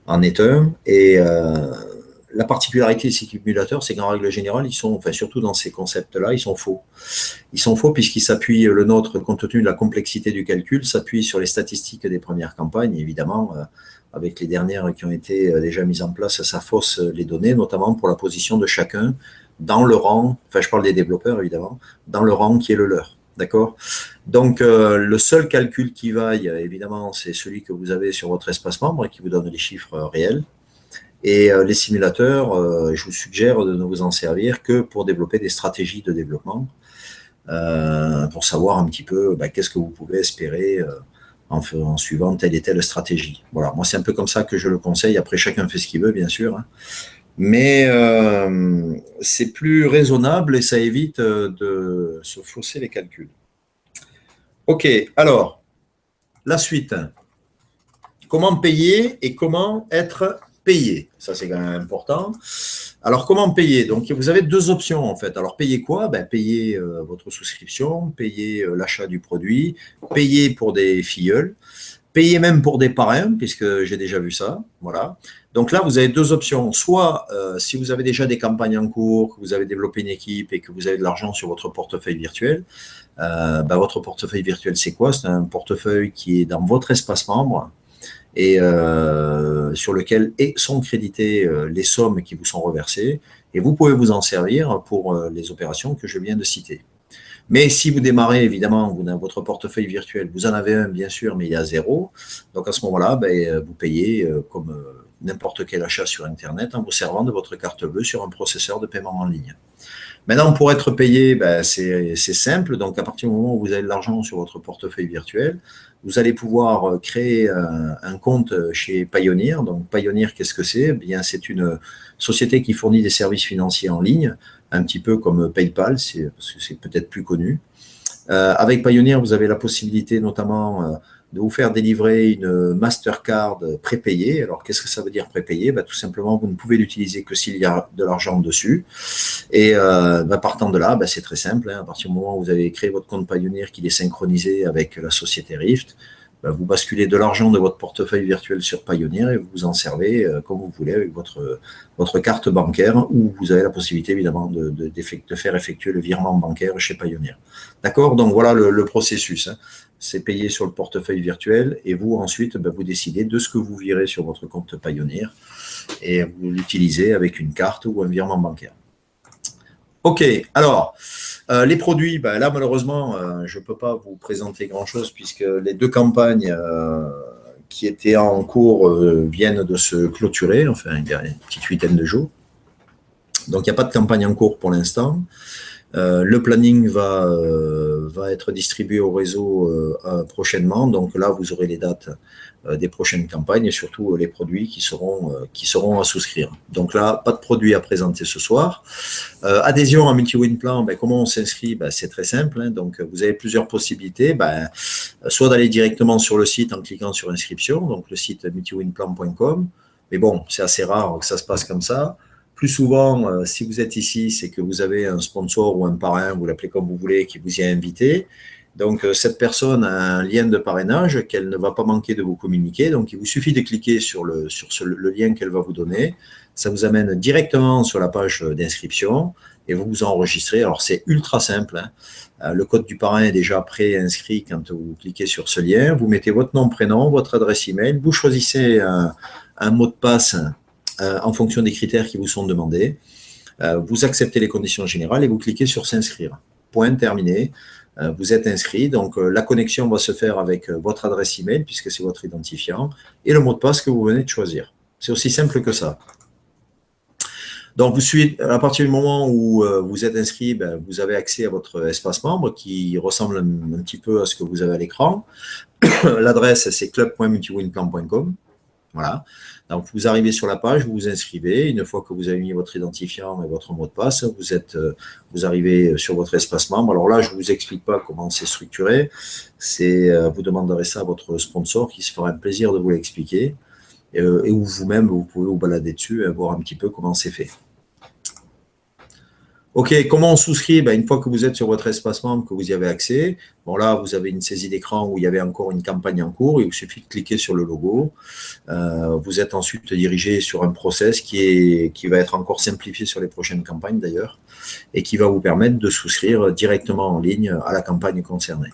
en est un. Et la particularité de ces simulateurs, c'est qu'en règle générale, ils sont, enfin, surtout dans ces concepts-là, ils sont faux. Ils sont faux puisqu'ils s'appuient, le nôtre, compte tenu de la complexité du calcul, s'appuie sur les statistiques des premières campagnes, évidemment. Avec les dernières qui ont été déjà mises en place, ça fausse les données, notamment pour la position de chacun dans le rang, enfin je parle des développeurs évidemment, dans le rang qui est le leur, d'accord? Donc le seul calcul qui vaille, évidemment, c'est celui que vous avez sur votre espace membre et qui vous donne les chiffres réels. Et les simulateurs, je vous suggère de ne vous en servir que pour développer des stratégies de développement, pour savoir un petit peu qu'est-ce que vous pouvez espérer en suivant telle et telle stratégie. Voilà, moi c'est un peu comme ça que je le conseille. Après, chacun fait ce qu'il veut, bien sûr. Hein. Mais c'est plus raisonnable et ça évite de se fausser les calculs. Ok, alors, la suite. Comment payer et comment être payé? Ça, c'est quand même important. Alors, comment payer? Donc, vous avez deux options, en fait. Alors, payer quoi? Payer votre souscription, payer l'achat du produit, payer pour des filleuls, payer même pour des parrains, puisque j'ai déjà vu ça. Voilà. Donc là, vous avez deux options. Soit, si vous avez déjà des campagnes en cours, que vous avez développé une équipe et que vous avez de l'argent sur votre portefeuille virtuel, votre portefeuille virtuel, c'est quoi? C'est un portefeuille qui est dans votre espace membre et sur lequel sont créditées les sommes qui vous sont reversées. Et vous pouvez vous en servir pour les opérations que je viens de citer. Mais si vous démarrez, évidemment, vous avez votre portefeuille virtuel, vous en avez un, bien sûr, mais il y a 0. Donc, à ce moment-là, vous payez comme n'importe quel achat sur Internet en vous servant de votre carte bleue sur un processeur de paiement en ligne. Maintenant, pour être payé, c'est simple. Donc, à partir du moment où vous avez de l'argent sur votre portefeuille virtuel, vous allez pouvoir créer un compte chez Payoneer. Donc, Payoneer, qu'est-ce que c'est? Bien, c'est une société qui fournit des services financiers en ligne, un petit peu comme PayPal, parce que c'est peut-être plus connu. Avec Payoneer, vous avez la possibilité notamment de vous faire délivrer une Mastercard prépayée. Alors, qu'est-ce que ça veut dire prépayée? Tout simplement, vous ne pouvez l'utiliser que s'il y a de l'argent dessus. Et partant de là, c'est très simple. Hein. À partir du moment où vous avez créé votre compte Payoneer, qu'il est synchronisé avec la société Rift, vous basculez de l'argent de votre portefeuille virtuel sur Payoneer et vous en servez comme vous voulez avec votre carte bancaire, ou vous avez la possibilité évidemment de faire effectuer le virement bancaire chez Payoneer. D'accord? Donc voilà le processus. Hein. C'est payé sur le portefeuille virtuel et vous ensuite vous décidez de ce que vous virez sur votre compte Payoneer et vous l'utilisez avec une carte ou un virement bancaire. Ok, alors les produits, là malheureusement je ne peux pas vous présenter grand chose puisque les 2 campagnes qui étaient en cours viennent de se clôturer, enfin il y a une petite 8aine de jours. Donc il n'y a pas de campagne en cours pour l'instant. Le planning va être distribué au réseau prochainement. Donc là, vous aurez les dates des prochaines campagnes et surtout les produits qui seront à souscrire. Donc là, pas de produits à présenter ce soir. Adhésion à Multiwin Plan, comment on s'inscrit? C'est très simple. Hein. Donc vous avez plusieurs possibilités. Soit d'aller directement sur le site en cliquant sur inscription, donc le site multiwinplan.com. Mais bon, c'est assez rare que ça se passe comme ça. Plus souvent, si vous êtes ici, c'est que vous avez un sponsor ou un parrain, vous l'appelez comme vous voulez, qui vous y a invité. Donc, cette personne a un lien de parrainage qu'elle ne va pas manquer de vous communiquer. Donc, il vous suffit de cliquer sur le lien qu'elle va vous donner. Ça vous amène directement sur la page d'inscription et vous vous enregistrez. Alors, c'est ultra simple. Hein. Le code du parrain est déjà pré-inscrit quand vous cliquez sur ce lien. Vous mettez votre nom, prénom, votre adresse email. Vous choisissez un mot de passe en fonction des critères qui vous sont demandés. Vous acceptez les conditions générales et vous cliquez sur s'inscrire. Point, terminé. Vous êtes inscrit. Donc, la connexion va se faire avec votre adresse email puisque c'est votre identifiant et le mot de passe que vous venez de choisir. C'est aussi simple que ça. Donc, vous suivez, à partir du moment où vous êtes inscrit, vous avez accès à votre espace membre qui ressemble un petit peu à ce que vous avez à l'écran. L'adresse, c'est club.multiwinplan.com. Voilà. Donc, vous arrivez sur la page, vous vous inscrivez. Une fois que vous avez mis votre identifiant et votre mot de passe, vous arrivez sur votre espace membre. Alors là, je ne vous explique pas comment c'est structuré. Vous demanderez ça à votre sponsor qui se fera un plaisir de vous l'expliquer. Et où vous-même, vous pouvez vous balader dessus et voir un petit peu comment c'est fait. Ok, comment on souscrit? Une fois que vous êtes sur votre espace membre, que vous y avez accès, bon là, vous avez une saisie d'écran où il y avait encore une campagne en cours. Il vous suffit de cliquer sur le logo. Vous êtes ensuite dirigé sur un process qui va être encore simplifié sur les prochaines campagnes d'ailleurs et qui va vous permettre de souscrire directement en ligne à la campagne concernée.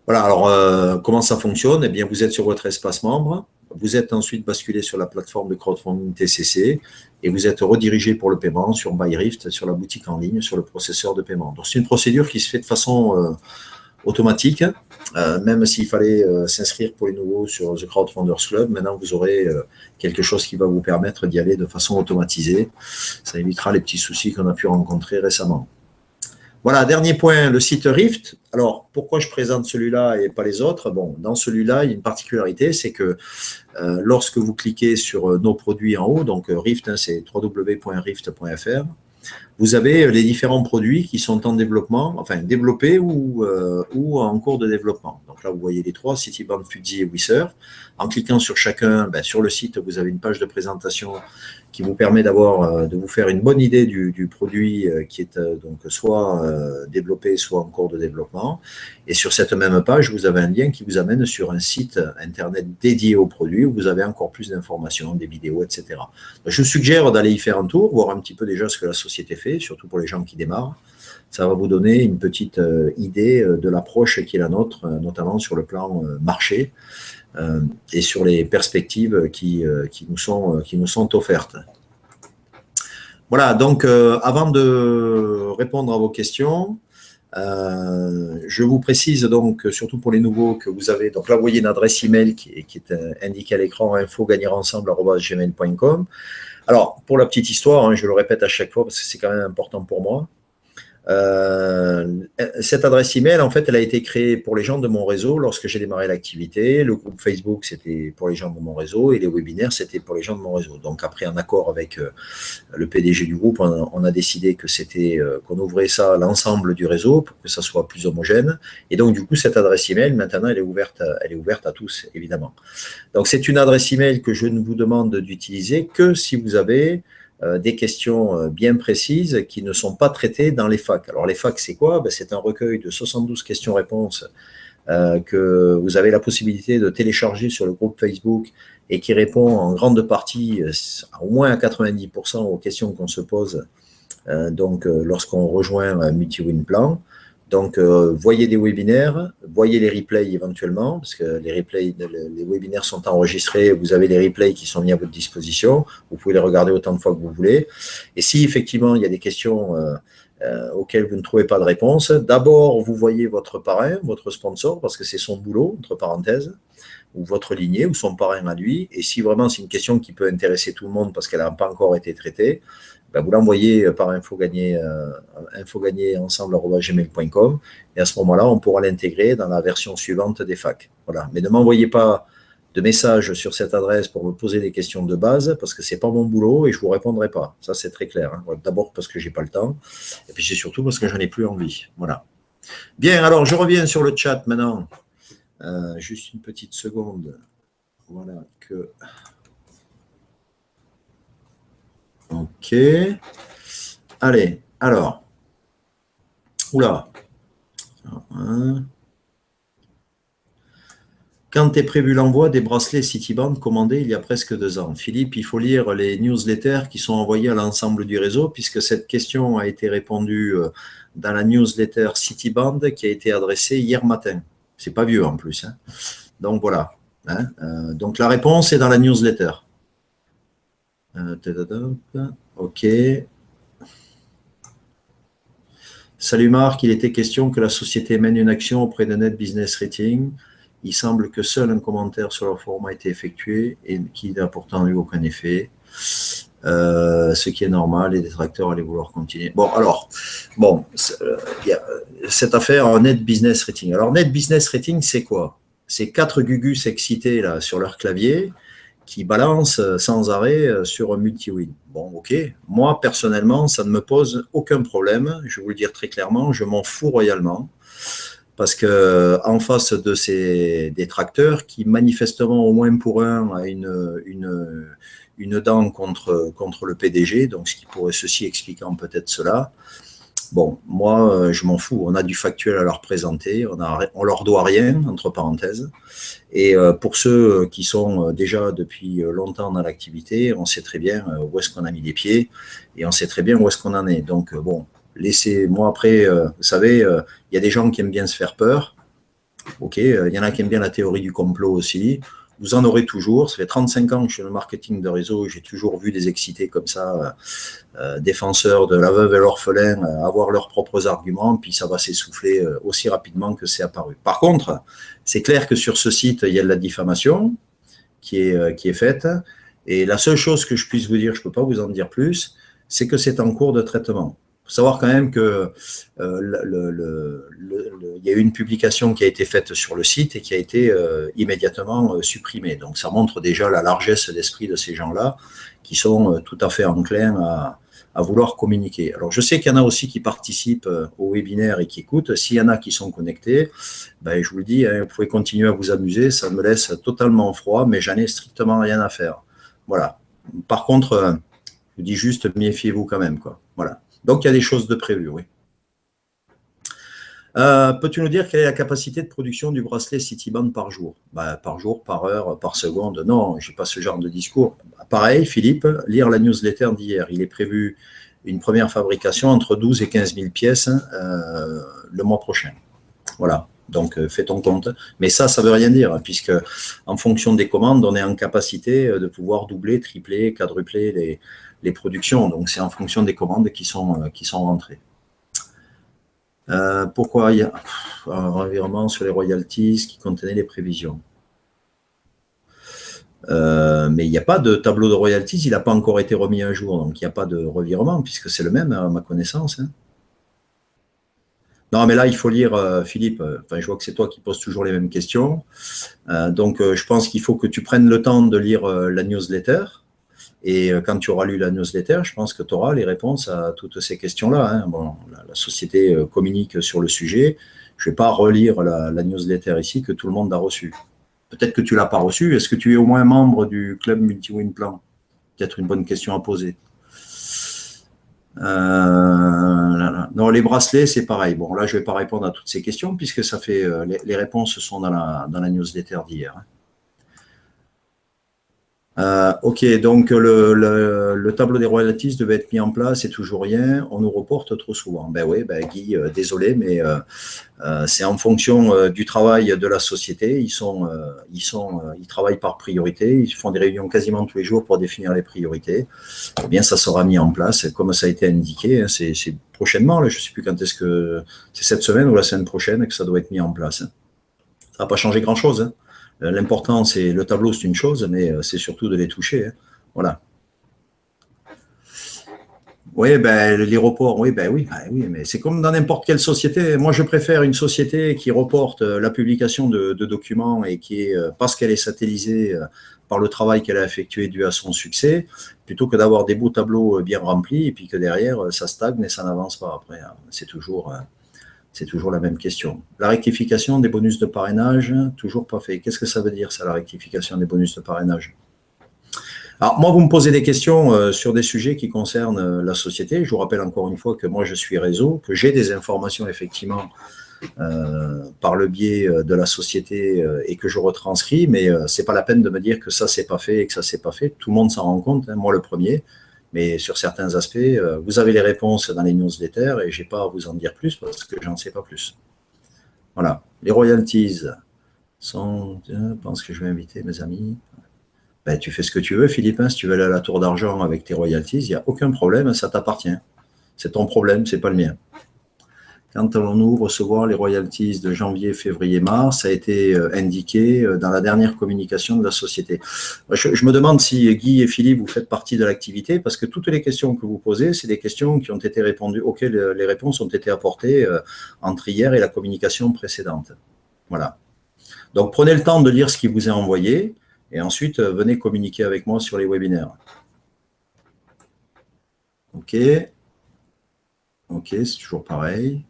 Voilà, alors comment ça fonctionne? Eh bien, vous êtes sur votre espace membre. Vous êtes ensuite basculé sur la plateforme de crowdfunding TCC et vous êtes redirigé pour le paiement sur BuyRift, sur la boutique en ligne, sur le processeur de paiement. Donc, c'est une procédure qui se fait de façon automatique, même s'il fallait s'inscrire pour les nouveaux sur The Crowdfunders Club. Maintenant, vous aurez quelque chose qui va vous permettre d'y aller de façon automatisée. Ça évitera les petits soucis qu'on a pu rencontrer récemment. Voilà, dernier point, le site Rift. Alors, pourquoi je présente celui-là et pas les autres? Bon, dans celui-là, il y a une particularité, c'est que lorsque vous cliquez sur nos produits en haut, donc Rift, hein, c'est www.rift.fr, vous avez les différents produits qui sont en développement, enfin développés ou en cours de développement. Donc là, vous voyez les trois, Cityband, Fudzy et Wizard. En cliquant sur chacun, sur le site, vous avez une page de présentation qui vous permet de vous faire une bonne idée du produit qui est donc soit développé, soit en cours de développement. Et sur cette même page, vous avez un lien qui vous amène sur un site internet dédié au produit où vous avez encore plus d'informations, des vidéos, etc. Donc, je vous suggère d'aller y faire un tour, voir un petit peu déjà ce que la société fait, surtout pour les gens qui démarrent. Ça va vous donner une petite idée de l'approche qui est la nôtre, notamment sur le plan marché et sur les perspectives qui nous sont offertes. Voilà, donc avant de répondre à vos questions, je vous précise donc, surtout pour les nouveaux, que vous avez, donc là vous voyez une adresse email qui est indiquée à l'écran, info-gagnerensemble@gmail.com. Alors, pour la petite histoire, hein, je le répète à chaque fois parce que c'est quand même important pour moi. Cette adresse email, en fait, elle a été créée pour les gens de mon réseau lorsque j'ai démarré l'activité. Le groupe Facebook, c'était pour les gens de mon réseau et les webinaires, c'était pour les gens de mon réseau. Donc, après un accord avec le PDG du groupe, on a décidé que c'était qu'on ouvrait ça à l'ensemble du réseau pour que ça soit plus homogène. Et donc, du coup, cette adresse email, maintenant, elle est ouverte à tous, évidemment. Donc, c'est une adresse email que je ne vous demande d'utiliser que si vous avez des questions bien précises qui ne sont pas traitées dans les FAQ. Alors, les FAQ, c'est quoi? C'est un recueil de 72 questions-réponses que vous avez la possibilité de télécharger sur le groupe Facebook et qui répond en grande partie, au moins à 90% aux questions qu'on se pose lorsqu'on rejoint Multiwin Plan. Donc, voyez des webinaires, voyez les replays éventuellement, parce que les webinaires sont enregistrés, vous avez les replays qui sont mis à votre disposition, vous pouvez les regarder autant de fois que vous voulez. Et si effectivement il y a des questions auxquelles vous ne trouvez pas de réponse, d'abord vous voyez votre parrain, votre sponsor, parce que c'est son boulot, entre parenthèses, ou votre lignée, ou son parrain à lui. Et si vraiment c'est une question qui peut intéresser tout le monde parce qu'elle n'a pas encore été traitée, ben vous l'envoyez par infogagnerensemble@gmail.com et à ce moment-là, on pourra l'intégrer dans la version suivante des FAQ. Voilà. Mais ne m'envoyez pas de messages sur cette adresse pour me poser des questions de base parce que ce n'est pas mon boulot et je ne vous répondrai pas. Ça, c'est très clair. Hein. D'abord parce que je n'ai pas le temps et puis c'est surtout parce que je n'en ai plus envie. Voilà. Bien, alors je reviens sur le chat maintenant. Juste une petite seconde. Voilà que... Ok. Allez, alors. Oula. Quand est prévu l'envoi des bracelets Citiband commandés il y a presque 2 ans? Philippe, il faut lire les newsletters qui sont envoyés à l'ensemble du réseau puisque cette question a été répondue dans la newsletter Citiband qui a été adressée hier matin. C'est pas vieux en plus. Hein. Donc voilà. Hein. Donc la réponse est dans la newsletter. Ok. Salut Marc, il était question que la société mène une action auprès de Net Business Rating. Il semble que seul un commentaire sur leur forum a été effectué et qui n'a pourtant eu aucun effet. Ce qui est normal, les détracteurs allaient vouloir continuer. Bon, alors, il y a cette affaire en Net Business Rating. Alors, Net Business Rating, c'est quoi? C'est 4 gugus excités là, sur leur clavier qui balancent sans arrêt sur un Multiwin. Bon, ok. Moi, personnellement, ça ne me pose aucun problème. Je vais vous le dire très clairement, je m'en fous royalement. Parce que en face de ces détracteurs qui manifestement au moins pour un a une dent contre le PDG, donc ceci expliquant peut-être cela. Bon, moi je m'en fous. On a du factuel à leur présenter, on leur doit rien entre parenthèses. Et pour ceux qui sont déjà depuis longtemps dans l'activité, on sait très bien où est-ce qu'on a mis les pieds et on sait très bien où est-ce qu'on en est. Donc bon. Laissez-moi après, vous savez, il y a des gens qui aiment bien se faire peur. Ok, il y en a qui aiment bien la théorie du complot aussi. Vous en aurez toujours. Ça fait 35 ans que je suis dans le marketing de réseau. J'ai toujours vu des excités comme ça, défenseurs de la veuve et l'orphelin, avoir leurs propres arguments, puis ça va s'essouffler aussi rapidement que c'est apparu. Par contre, c'est clair que sur ce site, il y a de la diffamation qui est faite. Et la seule chose que je puisse vous dire, je ne peux pas vous en dire plus, c'est que c'est en cours de traitement. Il faut savoir quand même que il y a eu une publication qui a été faite sur le site et qui a été immédiatement supprimée. Donc ça montre déjà la largesse d'esprit de ces gens-là qui sont tout à fait enclins à vouloir communiquer. Alors je sais qu'il y en a aussi qui participent au webinaire et qui écoutent. S'il y en a qui sont connectés, ben, je vous le dis, hein, vous pouvez continuer à vous amuser. Ça me laisse totalement froid, mais j'en ai strictement rien à faire. Voilà. Par contre, je vous dis juste, méfiez-vous quand même, quoi. Voilà. Donc, il y a des choses de prévues, oui. Peux-tu nous dire quelle est la capacité de production du bracelet Citiband par jour? Par jour, par heure, par seconde? Non, je n'ai pas ce genre de discours. Pareil, Philippe, lire la newsletter d'hier. Il est prévu une première fabrication entre 12 et 15 000 pièces le mois prochain. Voilà. Donc, fais ton compte. Mais ça ne veut rien dire, puisque en fonction des commandes, on est en capacité de pouvoir doubler, tripler, quadrupler les productions. Donc, c'est en fonction des commandes qui sont rentrées. Pourquoi il y a un revirement sur les royalties qui contenait les prévisions? Mais il n'y a pas de tableau de royalties, il n'a pas encore été remis un jour, donc il n'y a pas de revirement, puisque c'est le même, à ma connaissance. Hein. Non, mais là, il faut lire, Philippe, enfin, je vois que c'est toi qui poses toujours les mêmes questions. Donc, je pense qu'il faut que tu prennes le temps de lire la newsletter. Et quand tu auras lu la newsletter, je pense que tu auras les réponses à toutes ces questions-là. Hein. Bon, la société communique sur le sujet. Je ne vais pas relire la newsletter ici que tout le monde a reçue. Peut-être que tu ne l'as pas reçue. Est-ce que tu es au moins membre du club Multiwin Plan? Peut-être une bonne question à poser. Non, les bracelets, c'est pareil. Bon, là, je ne vais pas répondre à toutes ces questions puisque ça fait les réponses sont dans la newsletter d'hier. Ok, donc le tableau des royalties devait être mis en place et toujours rien. On nous reporte trop souvent. Ben oui, ben Guy, désolé, mais c'est en fonction du travail de la société. Ils travaillent par priorité. Ils font des réunions quasiment tous les jours pour définir les priorités. Eh bien, ça sera mis en place comme ça a été indiqué. Hein, c'est prochainement. Là, je ne sais plus quand est-ce que c'est cette semaine ou la semaine prochaine que ça doit être mis en place. Ça n'a pas changé grand-chose. Hein. L'important, c'est le tableau, c'est une chose, mais c'est surtout de les toucher. Hein. Voilà. Oui, ben, les reports, oui, mais c'est comme dans n'importe quelle société. Moi, je préfère une société qui reporte la publication de documents et qui est, parce qu'elle est satellisée par le travail qu'elle a effectué dû à son succès, plutôt que d'avoir des beaux tableaux bien remplis et puis que derrière, ça stagne et ça n'avance pas après. Hein. C'est toujours la même question. La rectification des bonus de parrainage, toujours pas fait. Qu'est-ce que ça veut dire, ça, la rectification des bonus de parrainage? Alors, moi, vous me posez des questions sur des sujets qui concernent la société. Je vous rappelle encore une fois que moi, je suis réseau, que j'ai des informations, effectivement, par le biais de la société et que je retranscris, mais ce n'est pas la peine de me dire que ça, c'est pas fait et que ça, c'est pas fait. Tout le monde s'en rend compte, hein, moi le premier. Mais sur certains aspects, vous avez les réponses dans les newsletters et je n'ai pas à vous en dire plus parce que j'en sais pas plus. Voilà. Les royalties sont... Je pense que je vais inviter mes amis. Ben, tu fais ce que tu veux, Philippe. Hein, si tu veux aller à la tour d'argent avec tes royalties, il n'y a aucun problème, ça t'appartient. C'est ton problème, ce n'est pas le mien. Quand allons-nous recevoir les royalties de janvier, février, mars? Ça a été indiqué dans la dernière communication de la société. Je me demande si Guy et Philippe, vous faites partie de l'activité, parce que toutes les questions que vous posez, c'est des questions qui ont été répondues, auxquelles les réponses ont été apportées entre hier et la communication précédente. Voilà. Donc, prenez le temps de lire ce qui vous est envoyé, et ensuite, venez communiquer avec moi sur les webinaires. OK. OK, c'est toujours pareil.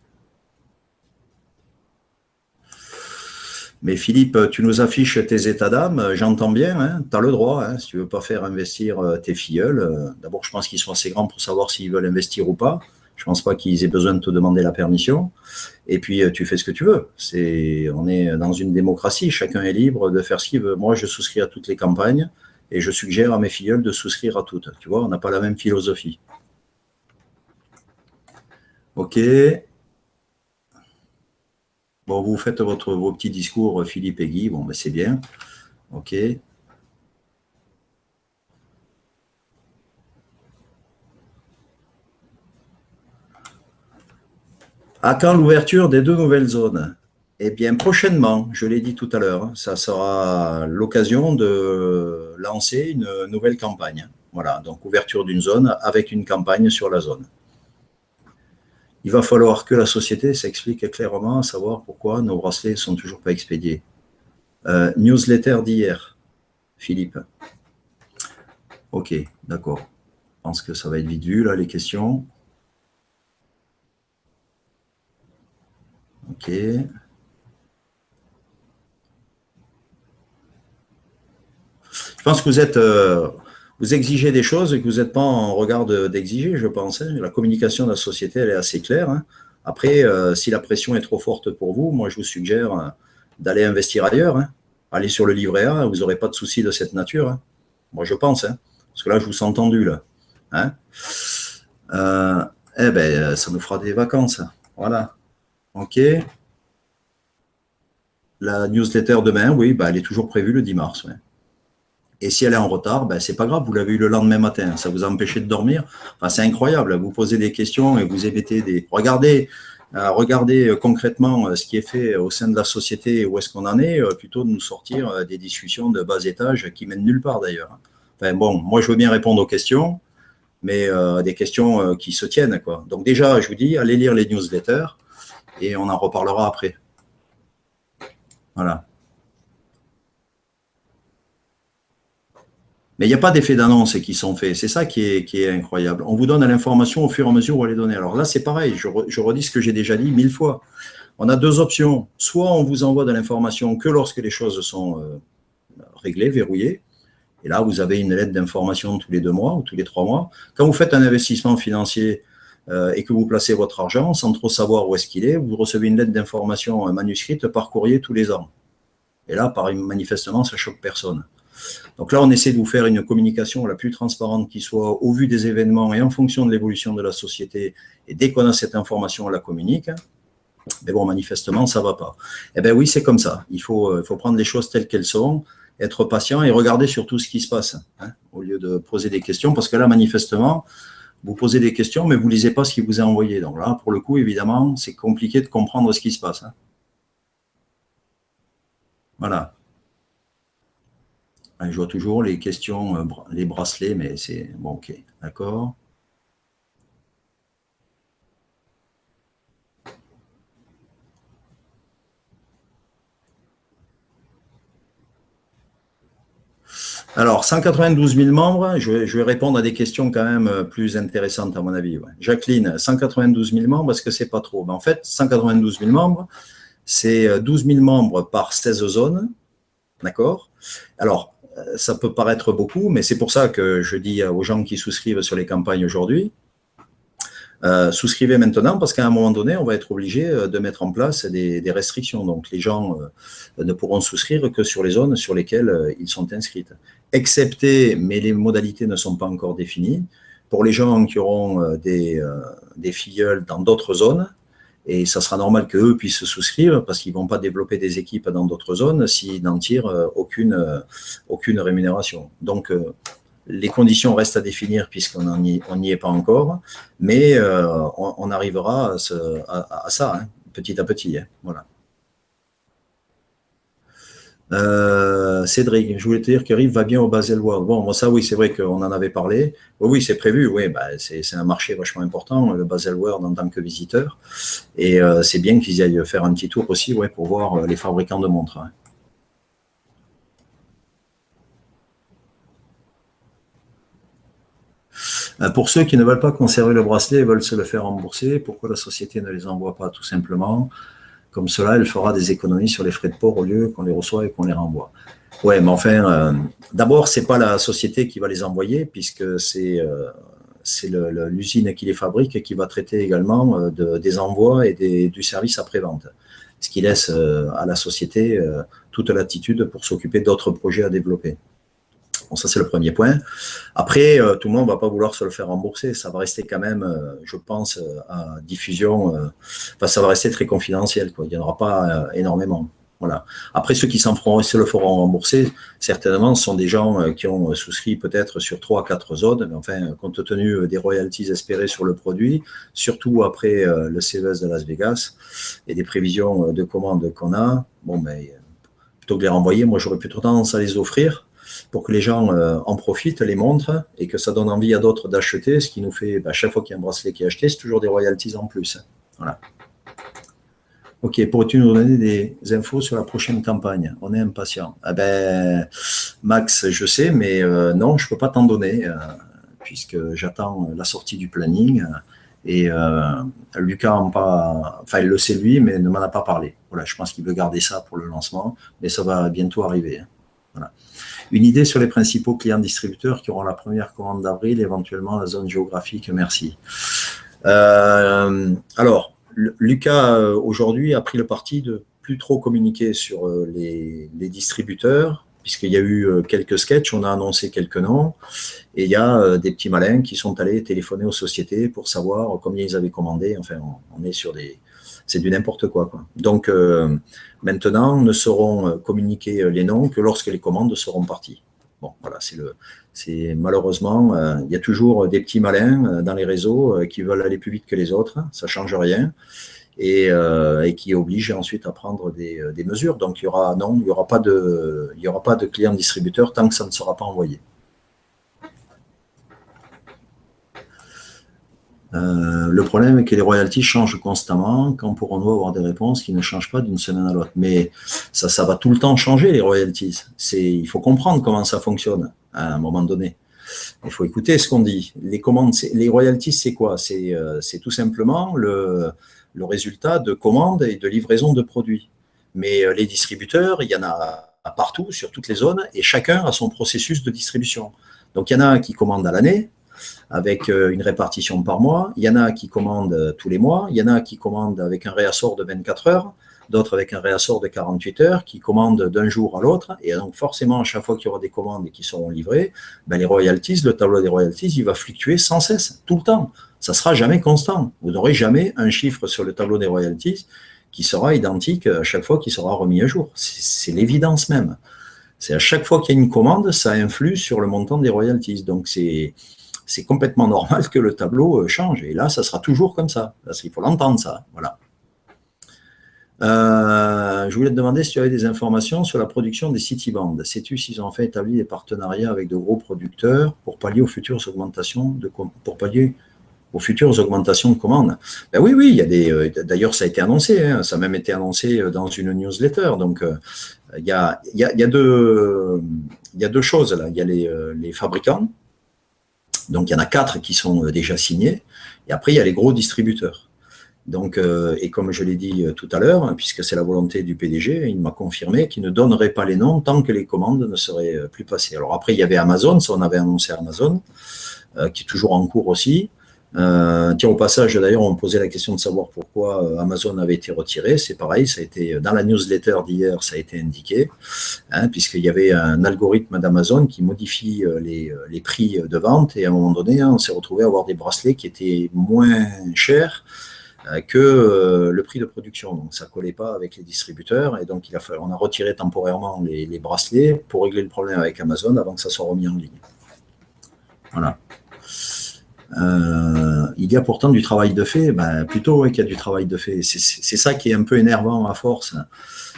Mais Philippe, tu nous affiches tes états d'âme, j'entends bien, hein, tu as le droit, hein, si tu ne veux pas faire investir tes filleuls. D'abord, je pense qu'ils sont assez grands pour savoir s'ils veulent investir ou pas. Je ne pense pas qu'ils aient besoin de te demander la permission. Et puis, tu fais ce que tu veux. On est dans une démocratie, chacun est libre de faire ce qu'il veut. Moi, je souscris à toutes les campagnes et je suggère à mes filleuls de souscrire à toutes. Tu vois, on n'a pas la même philosophie. OK. Bon, vous faites vos petits discours, Philippe et Guy. Bon, ben, c'est bien. OK. À quand l'ouverture des 2 nouvelles zones? Eh bien, prochainement, je l'ai dit tout à l'heure, ça sera l'occasion de lancer une nouvelle campagne. Voilà, donc ouverture d'une zone avec une campagne sur la zone. Il va falloir que la société s'explique clairement à savoir pourquoi nos bracelets ne sont toujours pas expédiés. Newsletter d'hier, Philippe. OK, d'accord. Je pense que ça va être vite vu, là, les questions. OK. Je pense que vous exigez des choses et que vous n'êtes pas en regard d'exiger, je pense. Hein. La communication de la société, elle est assez claire. Hein. Après, si la pression est trop forte pour vous, moi, je vous suggère d'aller investir ailleurs. Hein. Allez sur le livret A, vous n'aurez pas de soucis de cette nature. Hein. Moi, je pense. Hein. Parce que là, je vous sens tendu. Là. Hein. Eh bien, ça nous fera des vacances. Voilà. OK. La newsletter demain, oui, bah, elle est toujours prévue le 10 mars. Ouais. Et si elle est en retard, ben, ce n'est pas grave, vous l'avez eu le lendemain matin. Ça vous a empêché de dormir. Enfin, c'est incroyable. Vous posez des questions et vous émettez des... Regardez concrètement ce qui est fait au sein de la société et où est-ce qu'on en est, plutôt de nous sortir des discussions de bas étage qui mènent nulle part d'ailleurs. Enfin, bon, moi, je veux bien répondre aux questions, mais des questions qui se tiennent, quoi. Donc déjà, je vous dis, allez lire les newsletters et on en reparlera après. Voilà. Mais il n'y a pas d'effet d'annonce qui sont faits. C'est ça qui est incroyable. On vous donne l'information au fur et à mesure où elle est donnée. Alors là, c'est pareil. Je redis ce que j'ai déjà dit 1000 fois. On a 2 options. Soit on vous envoie de l'information que lorsque les choses sont réglées, verrouillées. Et là, vous avez une lettre d'information tous les 2 mois ou tous les 3 mois. Quand vous faites un investissement financier, et que vous placez votre argent sans trop savoir où est-ce qu'il est, vous recevez une lettre d'information manuscrite par courrier tous les ans. Et là, manifestement, ça choque personne. Donc là, on essaie de vous faire une communication la plus transparente qui soit au vu des événements et en fonction de l'évolution de la société. Et dès qu'on a cette information, on la communique. Mais bon, manifestement, ça ne va pas. Eh bien oui, c'est comme ça. Il faut prendre les choses telles qu'elles sont, être patient et regarder surtout ce qui se passe, hein, au lieu de poser des questions. Parce que là, manifestement, vous posez des questions, mais vous ne lisez pas ce qui vous est envoyé. Donc là, pour le coup, évidemment, c'est compliqué de comprendre ce qui se passe, hein. Voilà. Je vois toujours les questions, les bracelets, mais c'est bon, ok, d'accord. Alors, 192 000 membres, je vais répondre à des questions quand même plus intéressantes à mon avis. Ouais. Jacqueline, 192 000 membres, est-ce que c'est pas trop? En fait, 192 000 membres, c'est 12 000 membres par 16 zones, d'accord? Alors, ça peut paraître beaucoup, mais c'est pour ça que je dis aux gens qui souscrivent sur les campagnes aujourd'hui, souscrivez maintenant parce qu'à un moment donné, on va être obligé de mettre en place des restrictions. Donc, les gens ne pourront souscrire que sur les zones sur lesquelles ils sont inscrits. Excepté, mais les modalités ne sont pas encore définies, pour les gens qui auront des filleuls dans d'autres zones, et ça sera normal qu'eux puissent se souscrire parce qu'ils ne vont pas développer des équipes dans d'autres zones s'ils n'en tirent aucune rémunération. Donc, les conditions restent à définir puisqu'on n'y est pas encore, mais on arrivera à ça, hein, petit à petit. Hein, voilà. Cédric, je voulais te dire que Rive va bien au Basel World. Bon, ça oui, c'est vrai qu'on en avait parlé. Oui, c'est prévu, oui, c'est un marché vachement important, le Basel World en tant que visiteur. Et c'est bien qu'ils aillent faire un petit tour aussi, ouais, pour voir les fabricants de montres. Hein. Pour ceux qui ne veulent pas conserver le bracelet et veulent se le faire rembourser, pourquoi la société ne les envoie pas tout simplement? Comme cela, elle fera des économies sur les frais de port au lieu qu'on les reçoit et qu'on les renvoie. Ouais, mais enfin, d'abord, c'est pas la société qui va les envoyer, puisque c'est l'usine qui les fabrique et qui va traiter également des envois et du service après-vente. Ce qui laisse à la société toute latitude pour s'occuper d'autres projets à développer. Bon, ça, c'est le premier point. Après, tout le monde ne va pas vouloir se le faire rembourser. Ça va rester quand même, je pense, à diffusion. Enfin, ça va rester très confidentiel, quoi. Il n'y en aura pas énormément. Voilà. Après, ceux qui se le feront rembourser, certainement, ce sont des gens qui ont souscrit peut-être sur 3 à 4 zones. Mais enfin, compte tenu des royalties espérées sur le produit, surtout après le CES de Las Vegas et des prévisions de commandes qu'on a, bon, mais plutôt que de les renvoyer, moi, j'aurais plutôt tendance à les offrir pour que les gens en profitent, les montrent, et que ça donne envie à d'autres d'acheter, ce qui nous fait, chaque fois qu'il y a un bracelet qui est acheté, c'est toujours des royalties en plus. Voilà. Ok, pourrais-tu nous donner des infos sur la prochaine campagne? On est impatient. Ah ben, Max, je sais, mais non, je ne peux pas t'en donner, puisque j'attends la sortie du planning, et Lucas, il le sait lui, mais ne m'en a pas parlé. Voilà, je pense qu'il veut garder ça pour le lancement, mais ça va bientôt arriver. Voilà. Une idée sur les principaux clients distributeurs qui auront la première commande d'avril, éventuellement la zone géographique, merci. Alors, Lucas, aujourd'hui, a pris le parti de plus trop communiquer sur les distributeurs, puisqu'il y a eu quelques sketchs, on a annoncé quelques noms, et il y a des petits malins qui sont allés téléphoner aux sociétés pour savoir combien ils avaient commandé. Enfin, on est sur c'est du n'importe quoi. Donc, maintenant, ne seront communiqués les noms que lorsque les commandes seront parties. Bon, voilà, c'est malheureusement, il y a toujours des petits malins dans les réseaux qui veulent aller plus vite que les autres, ça ne change rien, et qui obligent ensuite à prendre des mesures. Donc, il n'y aura pas de clients distributeurs tant que ça ne sera pas envoyé. Le problème est que les royalties changent constamment. Quand pourrons-nous avoir des réponses qui ne changent pas d'une semaine à l'autre? Mais ça va tout le temps changer, les royalties. Il faut comprendre comment ça fonctionne à un moment donné. Il faut écouter ce qu'on dit. Les royalties, c'est quoi? C'est tout simplement le résultat de commandes et de livraison de produits. Mais les distributeurs, il y en a partout, sur toutes les zones, et chacun a son processus de distribution. Donc, il y en a qui commandent à l'année, avec une répartition par mois. Il y en a qui commandent tous les mois. Il y en a qui commandent avec un réassort de 24 heures, d'autres avec un réassort de 48 heures, qui commandent d'un jour à l'autre. Et donc, forcément, à chaque fois qu'il y aura des commandes qui seront livrées, ben, les royalties, le tableau des royalties, il va fluctuer sans cesse, tout le temps. Ça ne sera jamais constant. Vous n'aurez jamais un chiffre sur le tableau des royalties qui sera identique à chaque fois qu'il sera remis à jour. C'est l'évidence même. C'est à chaque fois qu'il y a une commande, ça influe sur le montant des royalties. Donc, c'est complètement normal que le tableau change. Et là, ça sera toujours comme ça. Parce qu'il faut l'entendre, ça. Voilà. Je voulais te demander si tu avais des informations sur la production des Citibands. Sais-tu s'ils ont fait établi des partenariats avec de gros producteurs pour pallier aux futures augmentations de commandes? Ben oui, oui, il y a des. D'ailleurs, ça a été annoncé. Hein, ça a même été annoncé dans une newsletter. Donc, il y a deux choses là. Il y a les fabricants. Donc, il y en a 4 qui sont déjà signés. Et après, il y a les gros distributeurs. Donc, et comme je l'ai dit tout à l'heure, puisque c'est la volonté du PDG, il m'a confirmé qu'il ne donnerait pas les noms tant que les commandes ne seraient plus passées. Alors après, il y avait Amazon, ça on avait annoncé Amazon, qui est toujours en cours aussi. Tiens, au passage, d'ailleurs, on me posait la question de savoir pourquoi Amazon avait été retiré. C'est pareil, ça a été dans la newsletter d'hier, ça a été indiqué, hein, puisqu'il y avait un algorithme d'Amazon qui modifie les prix de vente. Et à un moment donné, hein, on s'est retrouvé à avoir des bracelets qui étaient moins chers que le prix de production. Donc, ça ne collait pas avec les distributeurs. Et donc, on a retiré temporairement les bracelets pour régler le problème avec Amazon avant que ça soit remis en ligne. Voilà. Il y a pourtant du travail de fait. Ben, plutôt qu'il y a du travail de fait. C'est ça qui est un peu énervant à force.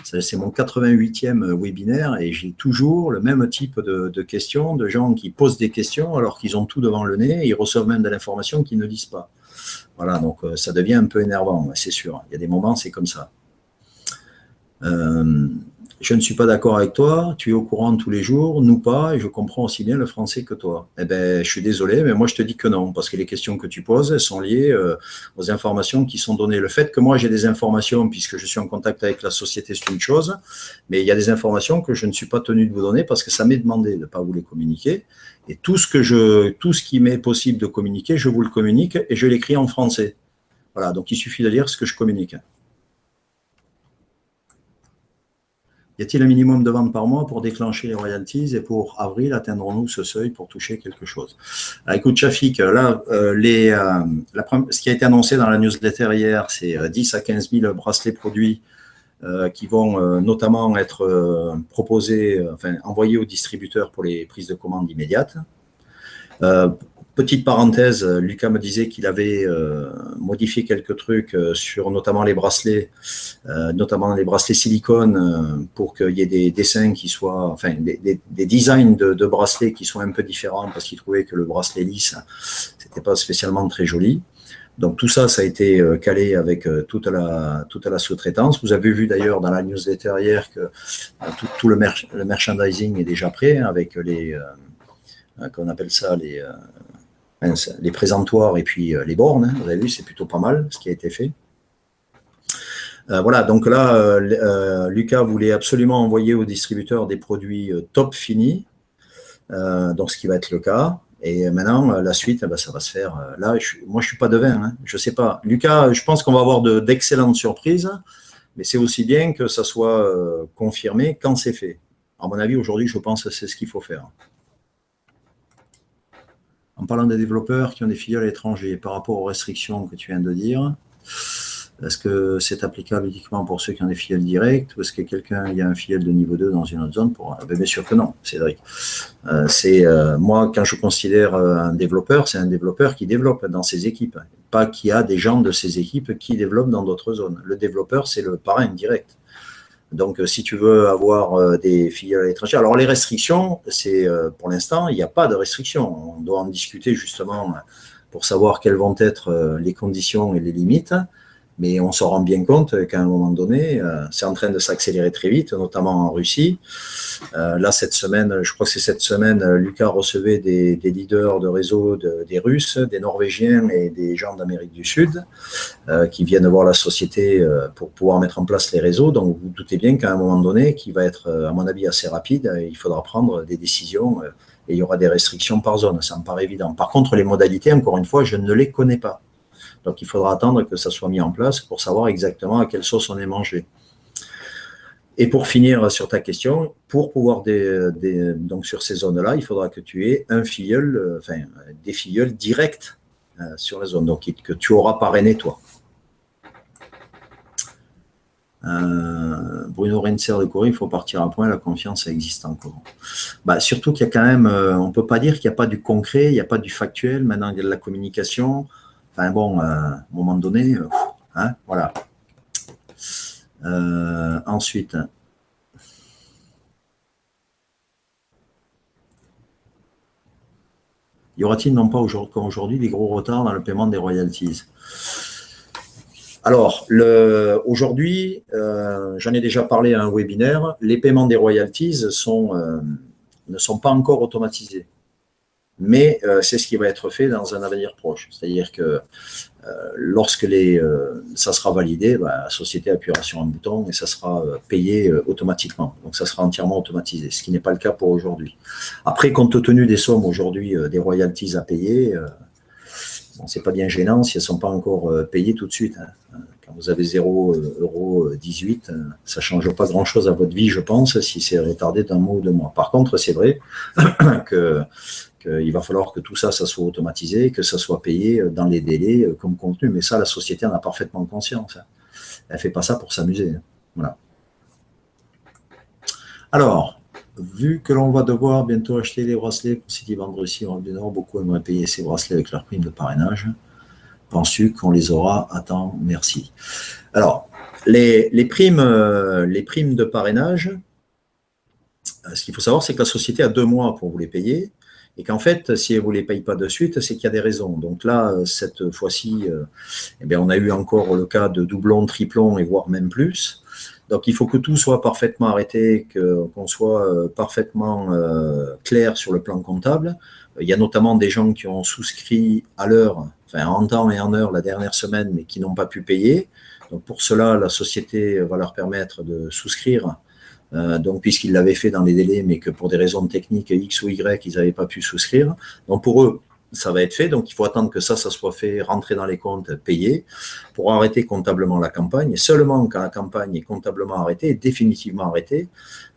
C'est mon 88e webinaire et j'ai toujours le même type de questions, de gens qui posent des questions alors qu'ils ont tout devant le nez et ils reçoivent même de l'information qu'ils ne disent pas. Voilà, donc ça devient un peu énervant, c'est sûr. Il y a des moments, c'est comme ça. Je ne suis pas d'accord avec toi, tu es au courant tous les jours, nous pas, et je comprends aussi bien le français que toi. Eh bien, je suis désolé, mais moi je te dis que non, parce que les questions que tu poses, elles sont liées aux informations qui sont données. Le fait que moi j'ai des informations, puisque je suis en contact avec la société, c'est une chose, mais il y a des informations que je ne suis pas tenu de vous donner parce que ça m'est demandé de ne pas vous les communiquer. Et tout ce qui m'est possible de communiquer, je vous le communique et je l'écris en français. Voilà, donc il suffit de lire ce que je communique. Y a-t-il un minimum de ventes par mois pour déclencher les royalties et pour avril, atteindrons-nous ce seuil pour toucher quelque chose? Alors, écoute, Chafik, là, ce qui a été annoncé dans la newsletter hier, c'est 10 à 15 000 bracelets produits qui vont notamment être proposés, envoyés aux distributeurs pour les prises de commandes immédiates. Petite parenthèse, Lucas me disait qu'il avait modifié quelques trucs sur notamment les bracelets silicone pour qu'il y ait des dessins qui soient, enfin des designs de bracelets qui soient un peu différents parce qu'il trouvait que le bracelet lisse, c'était pas spécialement très joli. Donc tout ça, ça a été calé avec toute la sous-traitance. Vous avez vu d'ailleurs dans la newsletter hier que tout le merchandising est déjà prêt hein, avec qu'on appelle ça les présentoirs et puis les bornes. Hein. Vous avez vu, c'est plutôt pas mal ce qui a été fait. Voilà, donc là, Lucas voulait absolument envoyer aux distributeurs des produits top finis, donc ce qui va être le cas. Et maintenant, la suite, ça va se faire. Là, moi, je ne suis pas devin, hein, je ne sais pas. Lucas, je pense qu'on va avoir d'excellentes surprises, mais c'est aussi bien que ça soit confirmé quand c'est fait. À mon avis, aujourd'hui, je pense que c'est ce qu'il faut faire. En parlant des développeurs qui ont des filiales à l'étranger, par rapport aux restrictions que tu viens de dire, est-ce que c'est applicable uniquement pour ceux qui ont des filiales directes ou est-ce que quelqu'un y a un filiale de niveau 2 dans une autre zone bien sûr que non, Cédric. Moi, quand je considère un développeur, c'est un développeur qui développe dans ses équipes, pas qui a des gens de ses équipes qui développent dans d'autres zones. Le développeur, c'est le parrain direct. Donc, si tu veux avoir des filiales à l'étranger, alors les restrictions, c'est pour l'instant, il n'y a pas de restrictions. On doit en discuter justement pour savoir quelles vont être les conditions et les limites. Mais on se rend bien compte qu'à un moment donné, c'est en train de s'accélérer très vite, notamment en Russie. Là, cette semaine, je crois que c'est cette semaine, Lucas recevait des leaders de réseau des Russes, des Norvégiens et des gens d'Amérique du Sud qui viennent voir la société pour pouvoir mettre en place les réseaux. Donc, vous vous doutez bien qu'à un moment donné, qui va être, à mon avis, assez rapide, il faudra prendre des décisions et il y aura des restrictions par zone, ça me paraît évident. Par contre, les modalités, encore une fois, je ne les connais pas. Donc, il faudra attendre que ça soit mis en place pour savoir exactement à quelle sauce on est mangé. Et pour finir sur ta question, pour pouvoir donc sur ces zones-là, il faudra que tu aies un filleul, des filleuls directs sur la zone, donc que tu auras parrainé toi. Bruno Renser de Corée, il faut partir à point, la confiance existe encore. Surtout qu'il y a quand même, on ne peut pas dire qu'il n'y a pas du concret, il n'y a pas du factuel, maintenant il y a de la communication. Enfin bon, à un moment donné, voilà. Ensuite, y aura-t-il non pas comme aujourd'hui des gros retards dans le paiement des royalties? Alors, aujourd'hui, j'en ai déjà parlé à un webinaire, les paiements des royalties ne sont pas encore automatisés. Mais c'est ce qui va être fait dans un avenir proche. C'est-à-dire que lorsque ça sera validé, la société appuiera sur un bouton et ça sera payé automatiquement. Donc, ça sera entièrement automatisé, ce qui n'est pas le cas pour aujourd'hui. Après, compte tenu des sommes aujourd'hui, des royalties à payer, c'est pas bien gênant si elles ne sont pas encore payées tout de suite. Quand vous avez 0,18 €, ça ne change pas grand-chose à votre vie, je pense, si c'est retardé d'un mois ou 2 mois. Par contre, c'est vrai qu'il va falloir que tout ça soit automatisé, que ça soit payé dans les délais comme contenu. Mais ça, la société en a parfaitement conscience. Elle ne fait pas ça pour s'amuser. Voilà. Alors, vu que l'on va devoir bientôt acheter les bracelets pour City Band Russie en du Nord, beaucoup aimeraient payer ces bracelets avec leur prime de parrainage. Penses-tu qu'on les aura? Attends, merci. Alors, les primes de parrainage, ce qu'il faut savoir, c'est que la société a 2 mois pour vous les payer et qu'en fait, si elle ne vous les paye pas de suite, c'est qu'il y a des raisons. Donc là, cette fois-ci, on a eu encore le cas de doublons, triplons et voire même plus. Donc, il faut que tout soit parfaitement arrêté, qu'on soit parfaitement clair sur le plan comptable. Il y a notamment des gens qui ont souscrit à l'heure, en temps et en heure la dernière semaine, mais qui n'ont pas pu payer. Donc, pour cela, la société va leur permettre de souscrire, donc puisqu'ils l'avaient fait dans les délais, mais que pour des raisons techniques X ou Y, ils n'avaient pas pu souscrire. Donc, pour eux, ça va être fait, donc il faut attendre que ça soit fait, rentrer dans les comptes, payé, pour arrêter comptablement la campagne. Et seulement quand la campagne est comptablement arrêtée, définitivement arrêtée,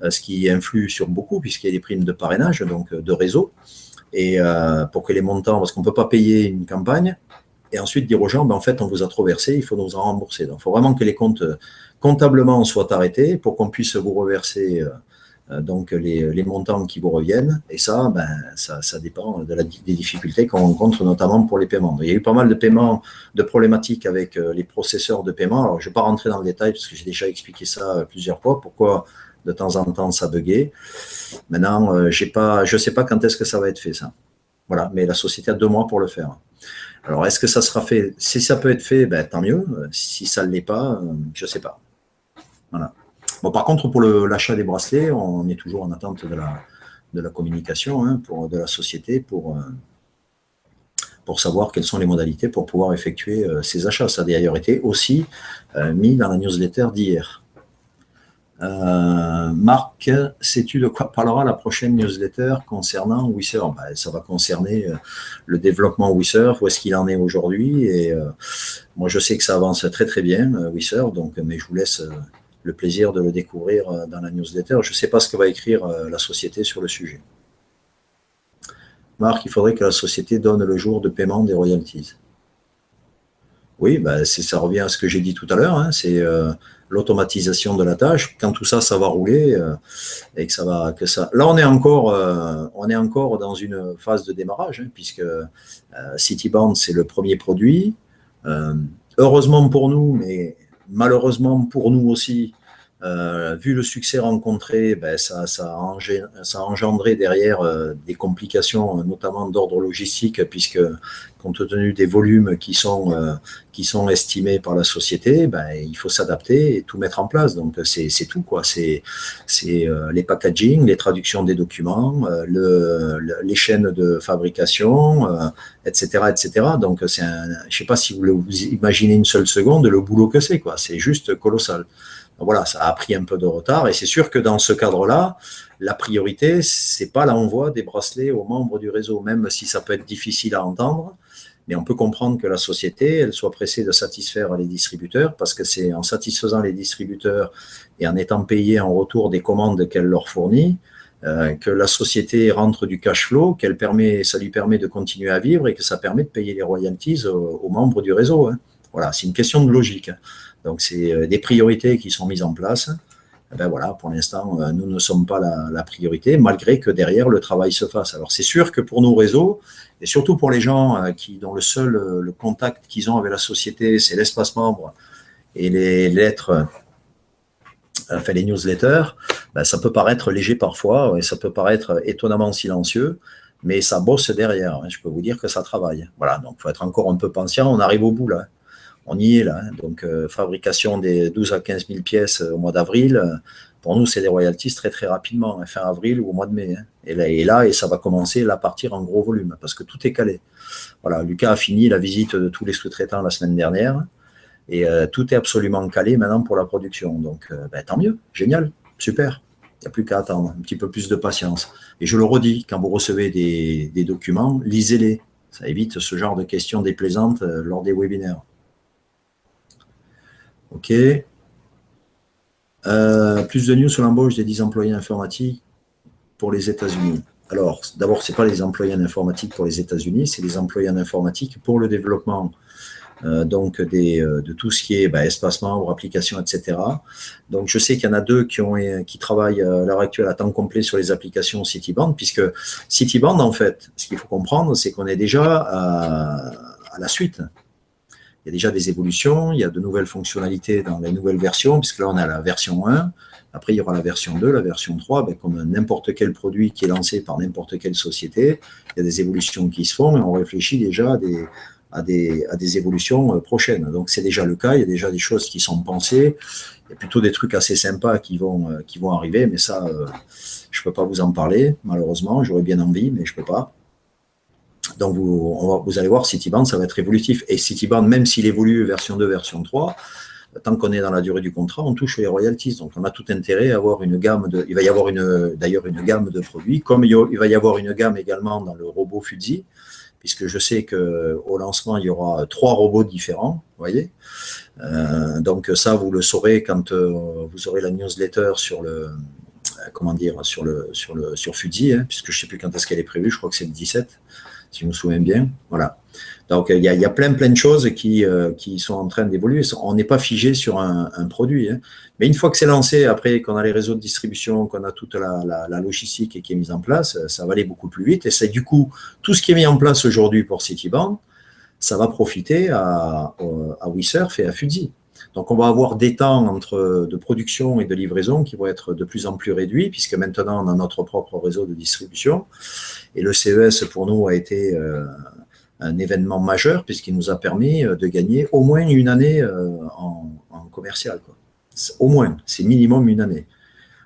ce qui influe sur beaucoup, puisqu'il y a des primes de parrainage, donc de réseau, et pour que les montants, parce qu'on ne peut pas payer une campagne, et ensuite dire aux gens, en fait, on vous a trop versé, il faut nous en rembourser. Donc, il faut vraiment que les comptes comptablement soient arrêtés pour qu'on puisse vous reverser donc les montants qui vous reviennent, et ça dépend des difficultés qu'on rencontre, notamment pour les paiements. Il y a eu pas mal de problématiques avec les processeurs de paiement. Alors, je ne vais pas rentrer dans le détail parce que j'ai déjà expliqué ça plusieurs fois, pourquoi de temps en temps ça buguait. Maintenant, je ne sais pas quand est-ce que ça va être fait, ça. Voilà, mais la société a 2 mois pour le faire. Alors, est-ce que ça sera fait? Si ça peut être fait, tant mieux. Si ça ne l'est pas, je ne sais pas. Voilà. Bon, par contre, pour l'achat des bracelets, on est toujours en attente de la communication de la société pour savoir quelles sont les modalités pour pouvoir effectuer ces achats. Ça a d'ailleurs été aussi mis dans la newsletter d'hier. Marc, sais-tu de quoi parlera la prochaine newsletter concernant Wisser? Ça va concerner le développement Wisser, où est-ce qu'il en est aujourd'hui. Et moi, je sais que ça avance très très bien, Wisser, mais je vous laisse le plaisir de le découvrir dans la newsletter. Je ne sais pas ce que va écrire la société sur le sujet. Marc, il faudrait que la société donne le jour de paiement des royalties. Oui, ça revient à ce que j'ai dit tout à l'heure, c'est l'automatisation de la tâche. Quand tout ça, ça va rouler et que ça va, Là, on est encore dans une phase de démarrage, puisque Cityband, c'est le premier produit. Heureusement pour nous, mais malheureusement pour nous aussi, vu le succès rencontré, ça a engendré derrière des complications, notamment d'ordre logistique, puisque compte tenu des volumes qui sont estimés par la société, il faut s'adapter et tout mettre en place. Donc c'est tout, quoi. C'est les packaging, les traductions des documents, les chaînes de fabrication, etc., etc. Donc je ne sais pas si vous imaginez une seule seconde le boulot que c'est, quoi. C'est juste colossal. Voilà, ça a pris un peu de retard et c'est sûr que dans ce cadre-là, la priorité, c'est pas l'envoi des bracelets aux membres du réseau, même si ça peut être difficile à entendre. Mais on peut comprendre que la société, elle soit pressée de satisfaire les distributeurs parce que c'est en satisfaisant les distributeurs et en étant payé en retour des commandes qu'elle leur fournit que la société rentre du cash flow, ça lui permet de continuer à vivre et que ça permet de payer les royalties aux membres du réseau. Hein. Voilà, c'est une question de logique. Donc, c'est des priorités qui sont mises en place. Ben voilà, pour l'instant, nous ne sommes pas la priorité, malgré que derrière, le travail se fasse. Alors, c'est sûr que pour nos réseaux, et surtout pour les gens dont le contact qu'ils ont avec la société, c'est l'espace membre et les lettres, enfin les newsletters, ben, ça peut paraître léger parfois, et ça peut paraître étonnamment silencieux, mais ça bosse derrière. Hein. Je peux vous dire que ça travaille. Voilà, donc il faut être encore un peu patient, on arrive au bout là. On y est là. Hein. Donc, fabrication des 12 à 15 000 pièces au mois d'avril, pour nous, c'est des royalties très, très rapidement, hein, fin avril ou au mois de mai. Hein. Et ça va commencer à partir en gros volume, parce que tout est calé. Voilà, Lucas a fini la visite de tous les sous-traitants la semaine dernière, et tout est absolument calé maintenant pour la production. Donc, ben, tant mieux, génial, super. Il n'y a plus qu'à attendre, un petit peu plus de patience. Et je le redis, quand vous recevez des documents, lisez-les. Ça évite ce genre de questions déplaisantes lors des webinaires. OK. Plus de news sur l'embauche des 10 employés informatiques pour les États-Unis. Alors, d'abord, ce n'est pas les employés en informatique pour les États-Unis, c'est les employés en informatique pour le développement donc de tout ce qui est espace membre, applications, etc. Donc, je sais qu'il y en a 2 qui travaillent à l'heure actuelle à temps complet sur les applications Cityband, puisque Cityband, en fait, ce qu'il faut comprendre, c'est qu'on est déjà à la suite. Il y a déjà des évolutions, il y a de nouvelles fonctionnalités dans les nouvelles versions, puisque là, on est à la version 1. Après, il y aura la version 2, la version 3. Ben, comme n'importe quel produit qui est lancé par n'importe quelle société, il y a des évolutions qui se font et on réfléchit déjà à des évolutions prochaines. Donc, c'est déjà le cas. Il y a déjà des choses qui sont pensées. Il y a plutôt des trucs assez sympas qui vont arriver, mais ça, je ne peux pas vous en parler, malheureusement. J'aurais bien envie, mais je ne peux pas. Donc, vous allez voir, Cityband, ça va être évolutif. Et Cityband, même s'il évolue version 2, version 3, tant qu'on est dans la durée du contrat, on touche les royalties. Donc, on a tout intérêt à avoir une gamme il va y avoir d'ailleurs une gamme de produits, comme il va y avoir une gamme également dans le robot Fuzzy, puisque je sais qu'au lancement, il y aura 3 robots différents, vous voyez. Donc, ça, vous le saurez quand vous aurez la newsletter sur sur Fuzzy, hein, puisque je ne sais plus quand est-ce qu'elle est prévue, je crois que c'est le 17. Si je me souviens bien, voilà. Donc, il y a plein de choses qui sont en train d'évoluer. On n'est pas figé sur un produit. Hein. Mais une fois que c'est lancé, après qu'on a les réseaux de distribution, qu'on a toute la logistique qui est mise en place, ça va aller beaucoup plus vite. Et c'est du coup, tout ce qui est mis en place aujourd'hui pour Cityband, ça va profiter à WeSurf et à Fuzzy. Donc, on va avoir des temps de production et de livraison qui vont être de plus en plus réduits, puisque maintenant, on a notre propre réseau de distribution. Et le CES, pour nous, a été un événement majeur, puisqu'il nous a permis de gagner au moins une année en commercial. Quoi. Au moins, c'est minimum une année.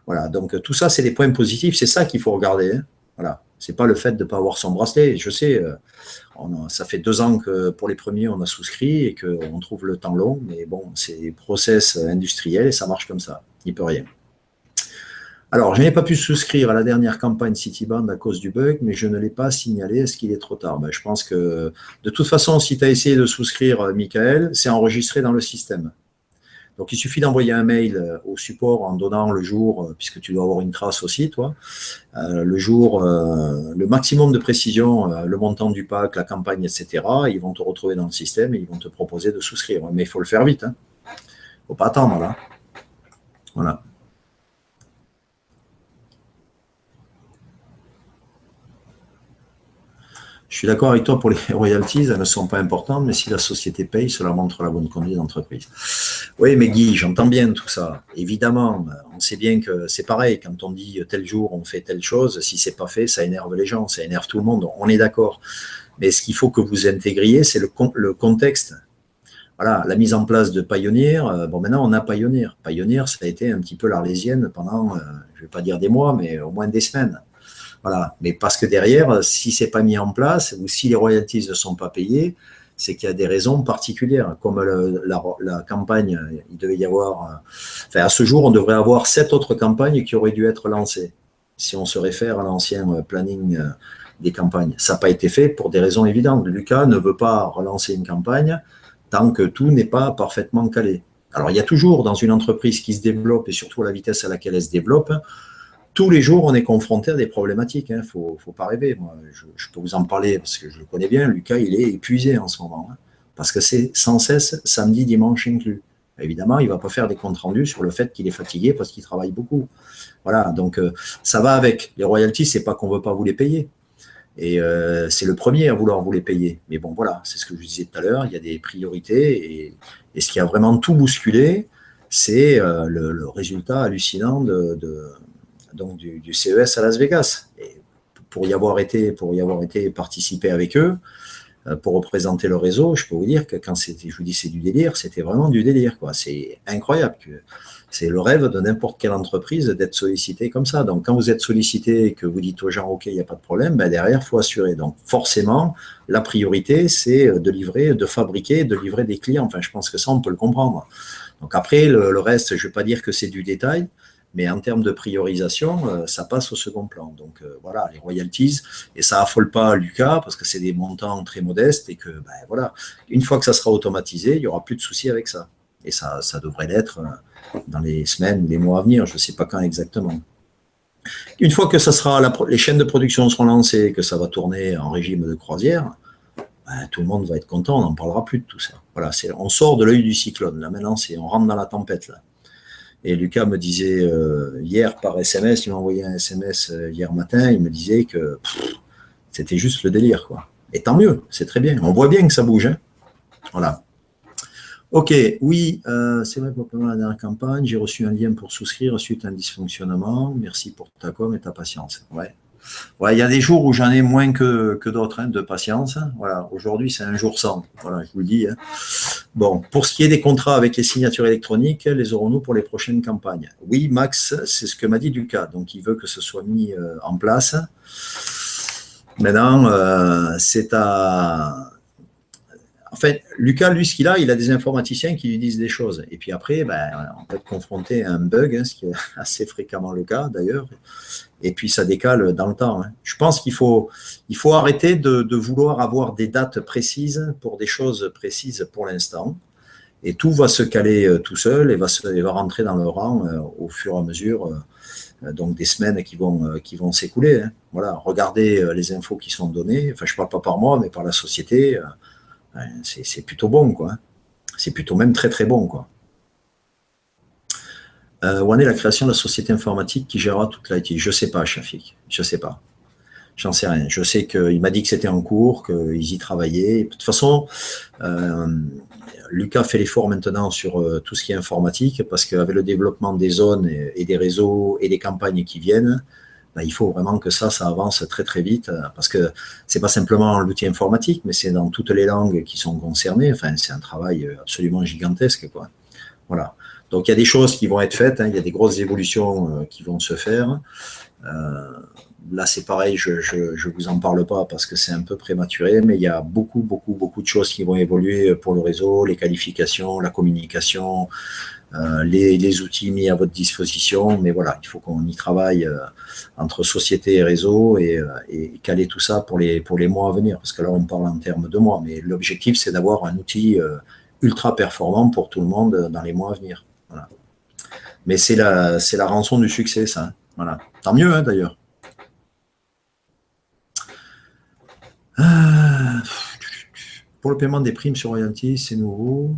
Voilà, donc tout ça, c'est des points positifs. C'est ça qu'il faut regarder. Hein. Voilà. C'est pas le fait de ne pas avoir son bracelet. Je sais, ça fait 2 ans que pour les premiers, on a souscrit et qu'on trouve le temps long. Mais bon, c'est des process industriels et ça marche comme ça. Il n'y peut rien. Alors, je n'ai pas pu souscrire à la dernière campagne Cityband à cause du bug, mais je ne l'ai pas signalé. Est-ce qu'il est trop tard? Je pense que, de toute façon, si tu as essayé de souscrire, Michael, c'est enregistré dans le système. Donc, il suffit d'envoyer un mail au support en donnant le jour, puisque tu dois avoir une trace aussi, toi, le jour, le maximum de précision, le montant du pack, la campagne, etc. Ils vont te retrouver dans le système et ils vont te proposer de souscrire. Mais il faut le faire vite. Hein. Il ne faut pas attendre, là. Voilà. Je suis d'accord avec toi pour les royalties, elles ne sont pas importantes, mais si la société paye, cela montre la bonne conduite d'entreprise. Oui, mais Guy, j'entends bien tout ça. Évidemment, on sait bien que c'est pareil. Quand on dit tel jour, on fait telle chose, si c'est pas fait, ça énerve les gens, ça énerve tout le monde. On est d'accord. Mais ce qu'il faut que vous intégriez, c'est le contexte. Voilà, la mise en place de Pioneer. Bon, maintenant, on a Pioneer. Pioneer, ça a été un petit peu l'Arlésienne pendant, je ne vais pas dire des mois, mais au moins des semaines. Voilà. Mais parce que derrière, si ce n'est pas mis en place ou si les royalties ne sont pas payées, c'est qu'il y a des raisons particulières, comme la campagne, il devait y avoir, enfin à ce jour, on devrait avoir 7 autres campagnes qui auraient dû être lancées, si on se réfère à l'ancien planning des campagnes. Ça n'a pas été fait pour des raisons évidentes. Lucas ne veut pas relancer une campagne tant que tout n'est pas parfaitement calé. Alors, il y a toujours dans une entreprise qui se développe, et surtout à la vitesse à laquelle elle se développe, tous les jours, on est confronté à des problématiques. Il ne faut pas rêver. Moi, je peux vous en parler parce que je le connais bien. Lucas, il est épuisé en ce moment. Parce que c'est sans cesse samedi, dimanche inclus. Évidemment, il ne va pas faire des comptes rendus sur le fait qu'il est fatigué parce qu'il travaille beaucoup. Voilà, donc ça va avec. Les royalties, ce n'est pas qu'on ne veut pas vous les payer. Et c'est le premier à vouloir vous les payer. Mais bon, voilà, c'est ce que je vous disais tout à l'heure. Il y a des priorités. Et ce qui a vraiment tout bousculé, c'est le résultat hallucinant donc du CES à Las Vegas. Et pour y avoir été participer avec eux, pour représenter le réseau, je peux vous dire que quand je vous dis c'est du délire, c'était vraiment du délire, quoi. C'est incroyable. C'est le rêve de n'importe quelle entreprise d'être sollicité comme ça. Donc, quand vous êtes sollicité et que vous dites aux gens, OK, il n'y a pas de problème, ben derrière, il faut assurer. Donc, forcément, la priorité, c'est de livrer, de fabriquer, de livrer des clients. Enfin, je pense que ça, on peut le comprendre. Donc, après, le reste, je ne vais pas dire que c'est du détail, mais en termes de priorisation, ça passe au second plan. Donc, voilà, les royalties, et ça affole pas Lucas, parce que c'est des montants très modestes, et que, ben voilà, une fois que ça sera automatisé, il n'y aura plus de soucis avec ça. Et ça devrait l'être dans les semaines ou les mois à venir, je ne sais pas quand exactement. Une fois que ça sera les chaînes de production seront lancées, que ça va tourner en régime de croisière, ben, tout le monde va être content, on n'en parlera plus de tout ça. Voilà, on sort de l'œil du cyclone. Là maintenant, on rentre dans la tempête. Là. Et Lucas me disait hier par SMS, il m'a envoyé un SMS hier matin, il me disait que c'était juste le délire, quoi. Et tant mieux, c'est très bien. On voit bien que ça bouge. Hein. Voilà. Ok, oui, c'est vrai pour la dernière campagne, j'ai reçu un lien pour souscrire suite à un dysfonctionnement. Merci pour ta com et ta patience. Ouais. Ouais, il y a des jours où j'en ai moins que d'autres de patience. Voilà, aujourd'hui c'est un jour sans. Voilà, je vous le dis. Hein. Bon, pour ce qui est des contrats avec les signatures électroniques, les aurons-nous pour les prochaines campagnes? Oui, Max, c'est ce que m'a dit Lucas. Donc il veut que ce soit mis en place. Maintenant, c'est à. En fait, Lucas, lui, ce qu'il a, il a des informaticiens qui lui disent des choses. Et puis après, ben, on peut être confronté à un bug, hein, ce qui est assez fréquemment le cas d'ailleurs. Et puis ça décale dans le temps. Hein. Je pense qu'il faut arrêter de vouloir avoir des dates précises pour des choses précises pour l'instant. Et tout va se caler tout seul et va rentrer dans le rang au fur et à mesure donc des semaines qui vont s'écouler. Hein. Voilà, regardez les infos qui sont données. Enfin, je ne parle pas par moi, mais par la société. C'est plutôt bon, quoi. C'est plutôt même très, très bon, quoi. Où en est la création de la société informatique qui gérera toute l'IT? Je ne sais pas, Shafik. Je ne sais pas. J'en sais rien. Je sais qu'il m'a dit que c'était en cours, qu'ils y travaillaient. De toute façon, Lucas fait l'effort maintenant sur tout ce qui est informatique, parce qu'avec le développement des zones et des réseaux et des campagnes qui viennent, ben, il faut vraiment que ça avance très très vite, parce que c'est pas simplement l'outil informatique, mais c'est dans toutes les langues qui sont concernées. Enfin, c'est un travail absolument gigantesque, quoi. Voilà. Donc il y a des choses qui vont être faites, hein, il y a des grosses évolutions qui vont se faire. Là, c'est pareil, je vous en parle pas parce que c'est un peu prématuré, mais il y a beaucoup de choses qui vont évoluer pour le réseau, les qualifications, la communication, les outils mis à votre disposition. Mais voilà, il faut qu'on y travaille entre société et réseau et caler tout ça pour les mois à venir, parce que là, on parle en termes de mois. Mais l'objectif, c'est d'avoir un outil ultra performant pour tout le monde dans les mois à venir. Voilà. Mais c'est la rançon du succès, ça. Hein. Voilà. Tant mieux, hein, d'ailleurs. Pour le paiement des primes sur royalties, c'est nouveau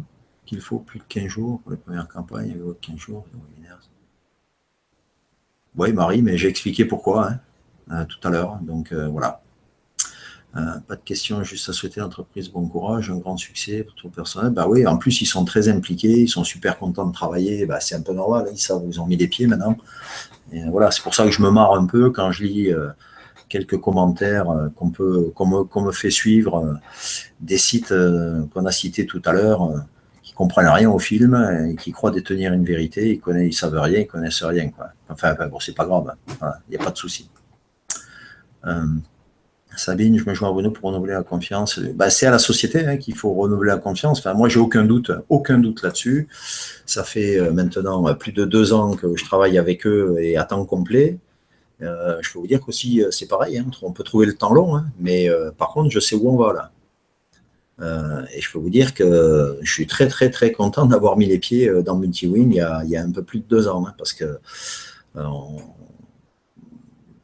qu'il faut plus de 15 jours pour les premières campagnes. Il y avait 15 jours. Oui, Marie, mais j'ai expliqué pourquoi tout à l'heure. Donc, voilà. Pas de questions, juste à souhaiter à l'entreprise bon courage, un grand succès pour tout le personnel. Bah oui, en plus, ils sont très impliqués, ils sont super contents de travailler. Bah, c'est un peu normal, ils savent où ils ont mis les pieds maintenant. Et voilà, c'est pour ça que je me marre un peu quand je lis quelques commentaires qu'on me fait suivre des sites qu'on a cités tout à l'heure, qui ne comprennent rien au film et qui croient détenir une vérité. Ils ne savent rien, ils ne connaissent rien. Quoi. Enfin, bon, c'est pas grave, il n'y a pas de souci. Sabine, je me joins à vous pour renouveler la confiance. Bah, c'est à la société hein, qu'il faut renouveler la confiance. Enfin, moi, j'ai aucun doute là-dessus. Ça fait maintenant plus de 2 ans que je travaille avec eux et à temps complet. Je peux vous dire qu'aussi, c'est pareil, hein, on peut trouver le temps long, hein, mais par contre, je sais où on va là. Et je peux vous dire que je suis très, très, très content d'avoir mis les pieds dans Multiwin il y a un peu plus de 2 ans, hein, parce que on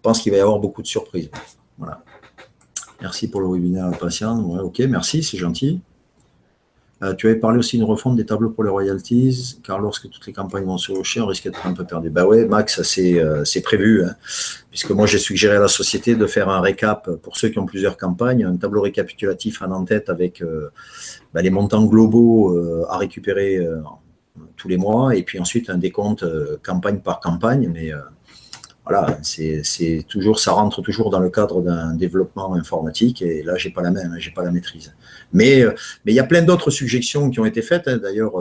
pense qu'il va y avoir beaucoup de surprises. Voilà. Merci pour le webinaire patient. Ouais, ok, merci, c'est gentil. Tu avais parlé aussi d'une refonte des tableaux pour les royalties, car lorsque toutes les campagnes vont se hocher, on risque d'être un peu perdu. Bah ouais, Max, c'est prévu, hein, puisque moi j'ai suggéré à la société de faire un récap pour ceux qui ont plusieurs campagnes, un tableau récapitulatif en tête avec les montants globaux à récupérer tous les mois, et puis ensuite un décompte campagne par campagne, mais voilà, c'est toujours, ça rentre toujours dans le cadre d'un développement informatique et là, j'ai pas la main, j'ai pas la maîtrise. Mais il y a plein d'autres suggestions qui ont été faites. Hein. D'ailleurs,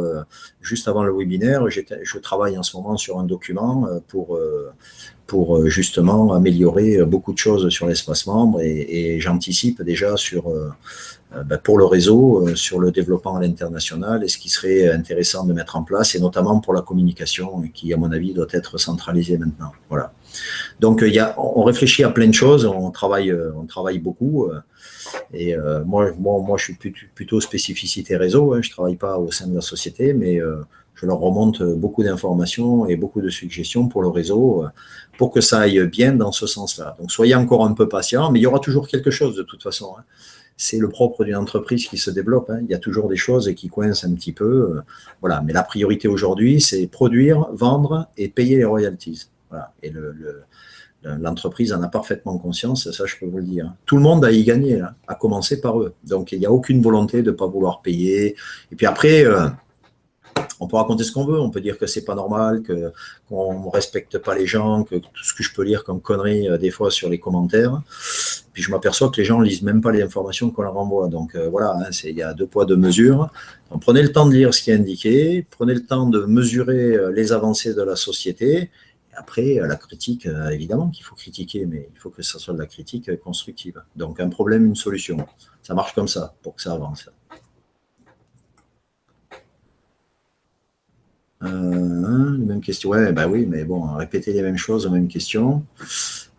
juste avant le webinaire, je travaille en ce moment sur un document pour justement améliorer beaucoup de choses sur l'espace membre et j'anticipe déjà sur pour le réseau, sur le développement à l'international et ce qui serait intéressant de mettre en place, et notamment pour la communication qui, à mon avis, doit être centralisée maintenant. Voilà. Donc, on réfléchit à plein de choses, on travaille beaucoup. Et moi, je suis plutôt spécificité réseau, hein, je ne travaille pas au sein de la société, mais je leur remonte beaucoup d'informations et beaucoup de suggestions pour le réseau, pour que ça aille bien dans ce sens-là. Donc, soyez encore un peu patients, mais il y aura toujours quelque chose de toute façon. Hein. C'est le propre d'une entreprise qui se développe. Hein. Il y a toujours des choses qui coincent un petit peu. Voilà. Mais la priorité aujourd'hui, c'est produire, vendre et payer les royalties. Voilà. Et l'entreprise en a parfaitement conscience, ça je peux vous le dire. Tout le monde a y gagné, là, à commencer par eux. Donc il n'y a aucune volonté de ne pas vouloir payer. Et puis après, on peut raconter ce qu'on veut, on peut dire que c'est pas normal, qu'on ne respecte pas les gens, que tout ce que je peux lire comme conneries des fois sur les commentaires. Puis je m'aperçois que les gens ne lisent même pas les informations qu'on leur envoie. Donc voilà, hein, il y a 2 poids 2 mesures. Donc prenez le temps de lire ce qui est indiqué, prenez le temps de mesurer les avancées de la société. Et après, la critique, évidemment qu'il faut critiquer, mais il faut que ce soit de la critique constructive. Donc un problème, une solution. Ça marche comme ça pour que ça avance. Les mêmes questions. Ouais, bah oui, mais bon, répéter les mêmes choses, les mêmes questions.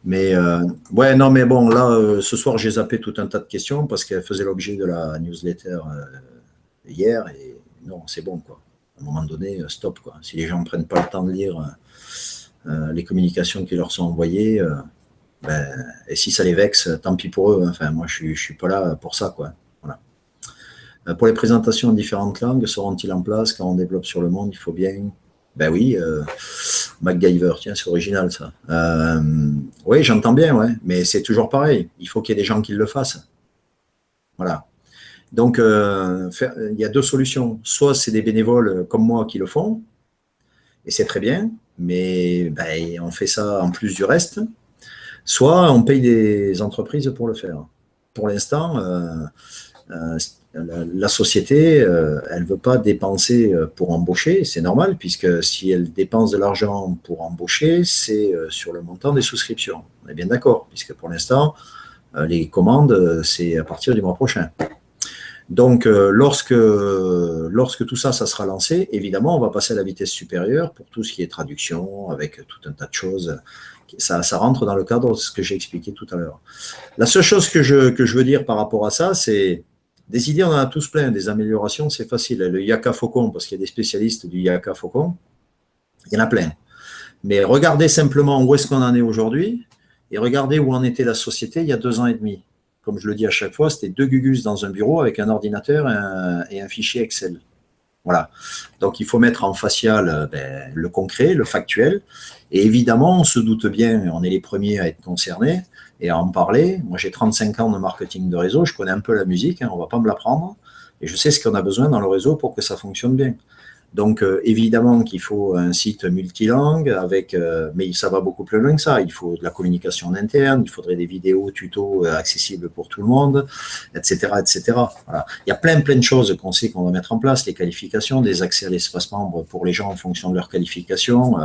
Mais ouais, non, mais bon, là, ce soir, j'ai zappé tout un tas de questions parce qu'elles faisaient l'objet de la newsletter hier. Et non, c'est bon, quoi. À un moment donné, stop, quoi. Si les gens ne prennent pas le temps de lire les communications qui leur sont envoyées, et si ça les vexe, tant pis pour eux. Hein. Enfin, moi, je suis pas là pour ça, quoi. Voilà. Pour les présentations en différentes langues, seront-ils en place quand on développe sur le monde? Il faut bien. Ben oui, MacGyver, tiens, c'est original ça. Oui, j'entends bien, ouais, mais c'est toujours pareil. Il faut qu'il y ait des gens qui le fassent. Voilà. Donc, il y a 2 solutions. Soit c'est des bénévoles comme moi qui le font, et c'est très bien, mais on fait ça en plus du reste. Soit on paye des entreprises pour le faire. Pour l'instant, la société, elle ne veut pas dépenser pour embaucher, c'est normal, puisque si elle dépense de l'argent pour embaucher, c'est sur le montant des souscriptions. On est bien d'accord, puisque pour l'instant, les commandes, c'est à partir du mois prochain. Donc, lorsque tout ça, ça sera lancé, évidemment, on va passer à la vitesse supérieure pour tout ce qui est traduction, avec tout un tas de choses. Ça rentre dans le cadre de ce que j'ai expliqué tout à l'heure. La seule chose que je veux dire par rapport à ça, c'est des idées, on en a tous plein, des améliorations, c'est facile. Le Yaka Faucon, parce qu'il y a des spécialistes du Yaka Faucon, il y en a plein. Mais regardez simplement où est-ce qu'on en est aujourd'hui et regardez où en était la société il y a 2 ans et demi. Comme je le dis à chaque fois, c'était 2 gugus dans un bureau avec un ordinateur et un fichier Excel. Voilà. Donc, il faut mettre en facial le concret, le factuel. Et évidemment, on se doute bien, on est les premiers à être concernés et à en parler. Moi, j'ai 35 ans de marketing de réseau, je connais un peu la musique, hein, on ne va pas me l'apprendre. Et je sais ce qu'on a besoin dans le réseau pour que ça fonctionne bien. Donc, évidemment qu'il faut un site multilingue, mais ça va beaucoup plus loin que ça. Il faut de la communication en interne, il faudrait des vidéos, tutos accessibles pour tout le monde, etc. etc. Voilà. Il y a plein de choses qu'on sait qu'on va mettre en place, les qualifications, des accès à l'espace membre pour les gens en fonction de leurs qualifications,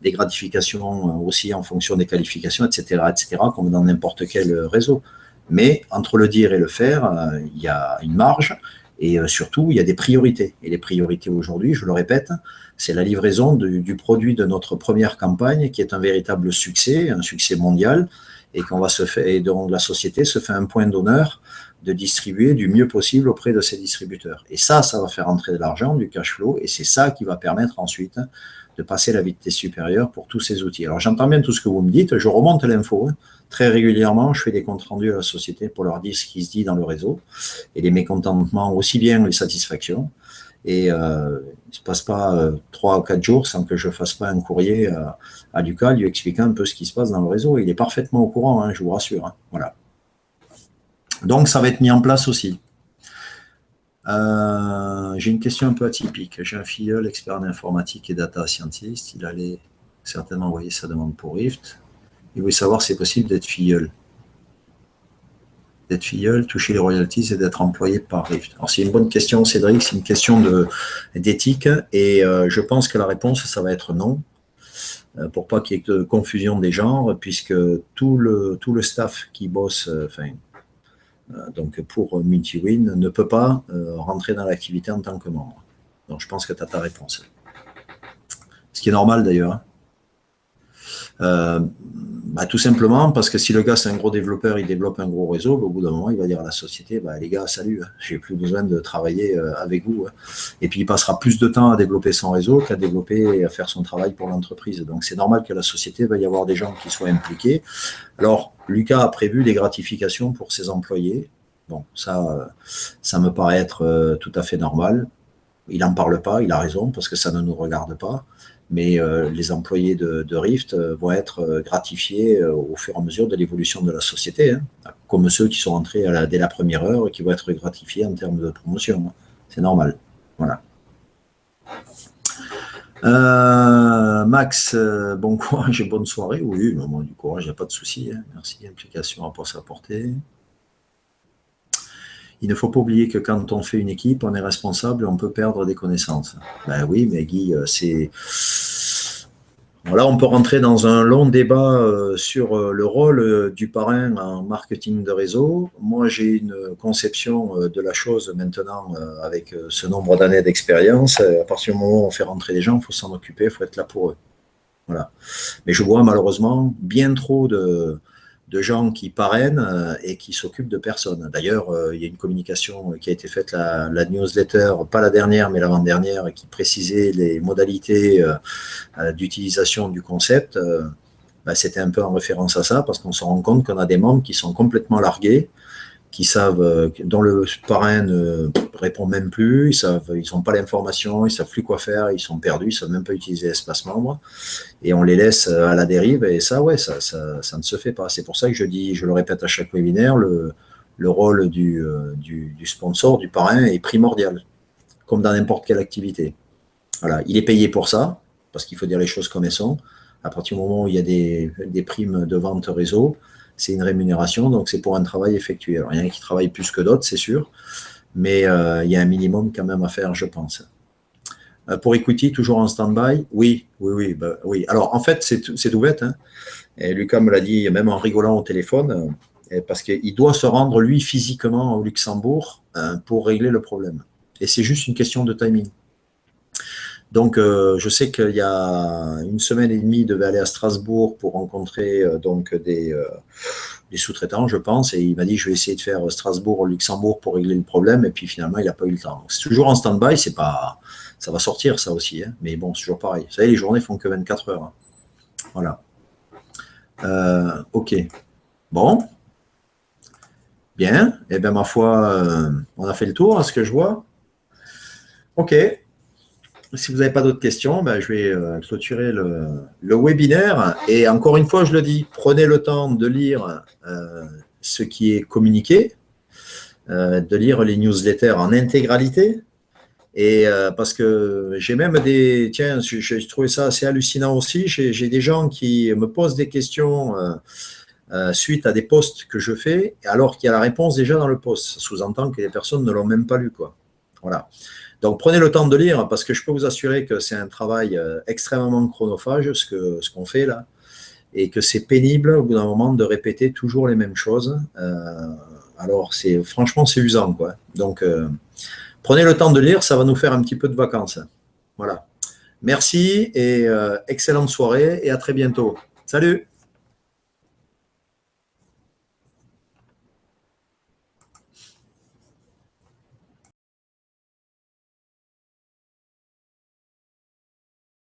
des gratifications aussi en fonction des qualifications, etc., etc., comme dans n'importe quel réseau. Mais entre le dire et le faire, il y a une marge et surtout, il y a des priorités. Et les priorités aujourd'hui, je le répète, c'est la livraison du produit de notre première campagne qui est un véritable succès, un succès mondial, et qu'on va se faire, et dont la société se fait un point d'honneur de distribuer du mieux possible auprès de ses distributeurs. Et ça va faire entrer de l'argent, du cash flow, et c'est ça qui va permettre ensuite de passer la vitesse supérieure pour tous ces outils. Alors j'entends bien tout ce que vous me dites, je remonte l'info. Très régulièrement, je fais des comptes rendus à la société pour leur dire ce qui se dit dans le réseau, et les mécontentements, aussi bien les satisfactions. Et il ne se passe pas 3 ou 4 jours sans que je ne fasse pas un courrier à Lucas lui expliquant un peu ce qui se passe dans le réseau. Il est parfaitement au courant, je vous rassure. Voilà. Donc, ça va être mis en place aussi. J'ai une question un peu atypique. J'ai un filleul, expert en informatique et data scientist. Il allait certainement envoyer sa demande pour Rift. Il voulait savoir si c'est possible d'être filleul. D'être filleul, toucher les royalties et d'être employé par Rift. Alors, c'est une bonne question, Cédric. C'est une question d'éthique. Et je pense que la réponse, ça va être non. Pour pas qu'il y ait de confusion des genres, puisque tout le staff qui bosse, donc pour Multiwin ne peut pas rentrer dans l'activité en tant que membre. Donc je pense que tu as ta réponse. Ce qui est normal d'ailleurs. Tout simplement parce que si le gars c'est un gros développeur, il développe un gros réseau, au bout d'un moment il va dire à la société, les gars, salut, j'ai plus besoin de travailler avec vous. Et puis il passera plus de temps à développer son réseau qu'à développer et à faire son travail pour l'entreprise. Donc c'est normal que la société va y avoir des gens qui soient impliqués. Alors Lucas a prévu des gratifications pour ses employés. Bon, ça me paraît être tout à fait normal. Il n'en parle pas, il a raison, parce que ça ne nous regarde pas. Mais les employés de Rift vont être gratifiés au fur et à mesure de l'évolution de la société, comme ceux qui sont entrés dès la première heure et qui vont être gratifiés en termes de promotion. C'est normal. Voilà. Max, bon courage et bonne soirée. Oui, du courage, il n'y a pas de souci. Merci. Implication à pas s'apporter. Il ne faut pas oublier que quand on fait une équipe, on est responsable et on peut perdre des connaissances. Ben oui, mais Guy, c'est... Voilà, on peut rentrer dans un long débat sur le rôle du parrain en marketing de réseau. Moi, j'ai une conception de la chose maintenant avec ce nombre d'années d'expérience. À partir du moment où on fait rentrer les gens, il faut s'en occuper, il faut être là pour eux. Voilà. Mais je vois malheureusement bien trop de gens qui parrainent et qui s'occupent de personnes. D'ailleurs, il y a une communication qui a été faite, la newsletter, pas la dernière, mais l'avant-dernière, qui précisait les modalités d'utilisation du concept. C'était un peu en référence à ça, parce qu'on se rend compte qu'on a des membres qui sont complètement largués, qui savent, dont le parrain ne répond même plus, ils n'ont pas l'information, ils ne savent plus quoi faire, ils sont perdus, ils ne savent même pas utiliser l'espace membre, et on les laisse à la dérive, et ça ne se fait pas. C'est pour ça que je dis, je le répète à chaque webinaire, le rôle du sponsor, du parrain est primordial, comme dans n'importe quelle activité. Voilà, il est payé pour ça, parce qu'il faut dire les choses comme elles sont. À partir du moment où il y a des primes de vente réseau, c'est une rémunération, donc c'est pour un travail effectué. Alors, il y en a qui travaillent plus que d'autres, c'est sûr, mais il y a un minimum quand même à faire, je pense. Pour Equity, toujours en stand-by? Oui. Alors, en fait, c'est tout bête. Et Lucas me l'a dit, même en rigolant au téléphone, parce qu'il doit se rendre, lui, physiquement au Luxembourg pour régler le problème. Et c'est juste une question de timing. Donc, je sais qu'il y a 1 semaine et demie, il devait aller à Strasbourg pour rencontrer des sous-traitants, je pense, et il m'a dit, je vais essayer de faire Strasbourg au Luxembourg pour régler le problème, et puis finalement, il n'a pas eu le temps. C'est toujours en stand-by, ça va sortir, ça aussi, mais bon, c'est toujours pareil. Vous savez, les journées font que 24 heures. Voilà. OK. Bon. Bien. Eh bien, ma foi, on a fait le tour, à ce que je vois. OK. Si vous n'avez pas d'autres questions, je vais clôturer le webinaire. Et encore une fois, je le dis, prenez le temps de lire ce qui est communiqué, de lire les newsletters en intégralité. Et parce que j'ai même j'ai trouvé ça assez hallucinant aussi. J'ai des gens qui me posent des questions suite à des posts que je fais, alors qu'il y a la réponse déjà dans le post. Ça sous-entend que les personnes ne l'ont même pas lu, quoi. Voilà. Donc, prenez le temps de lire, parce que je peux vous assurer que c'est un travail extrêmement chronophage, ce qu'on fait là. et que c'est pénible au bout d'un moment de répéter toujours les mêmes choses. Alors, franchement, c'est usant, quoi. Donc, prenez le temps de lire, ça va nous faire un petit peu de vacances. Voilà. Merci et excellente soirée et à très bientôt. Salut!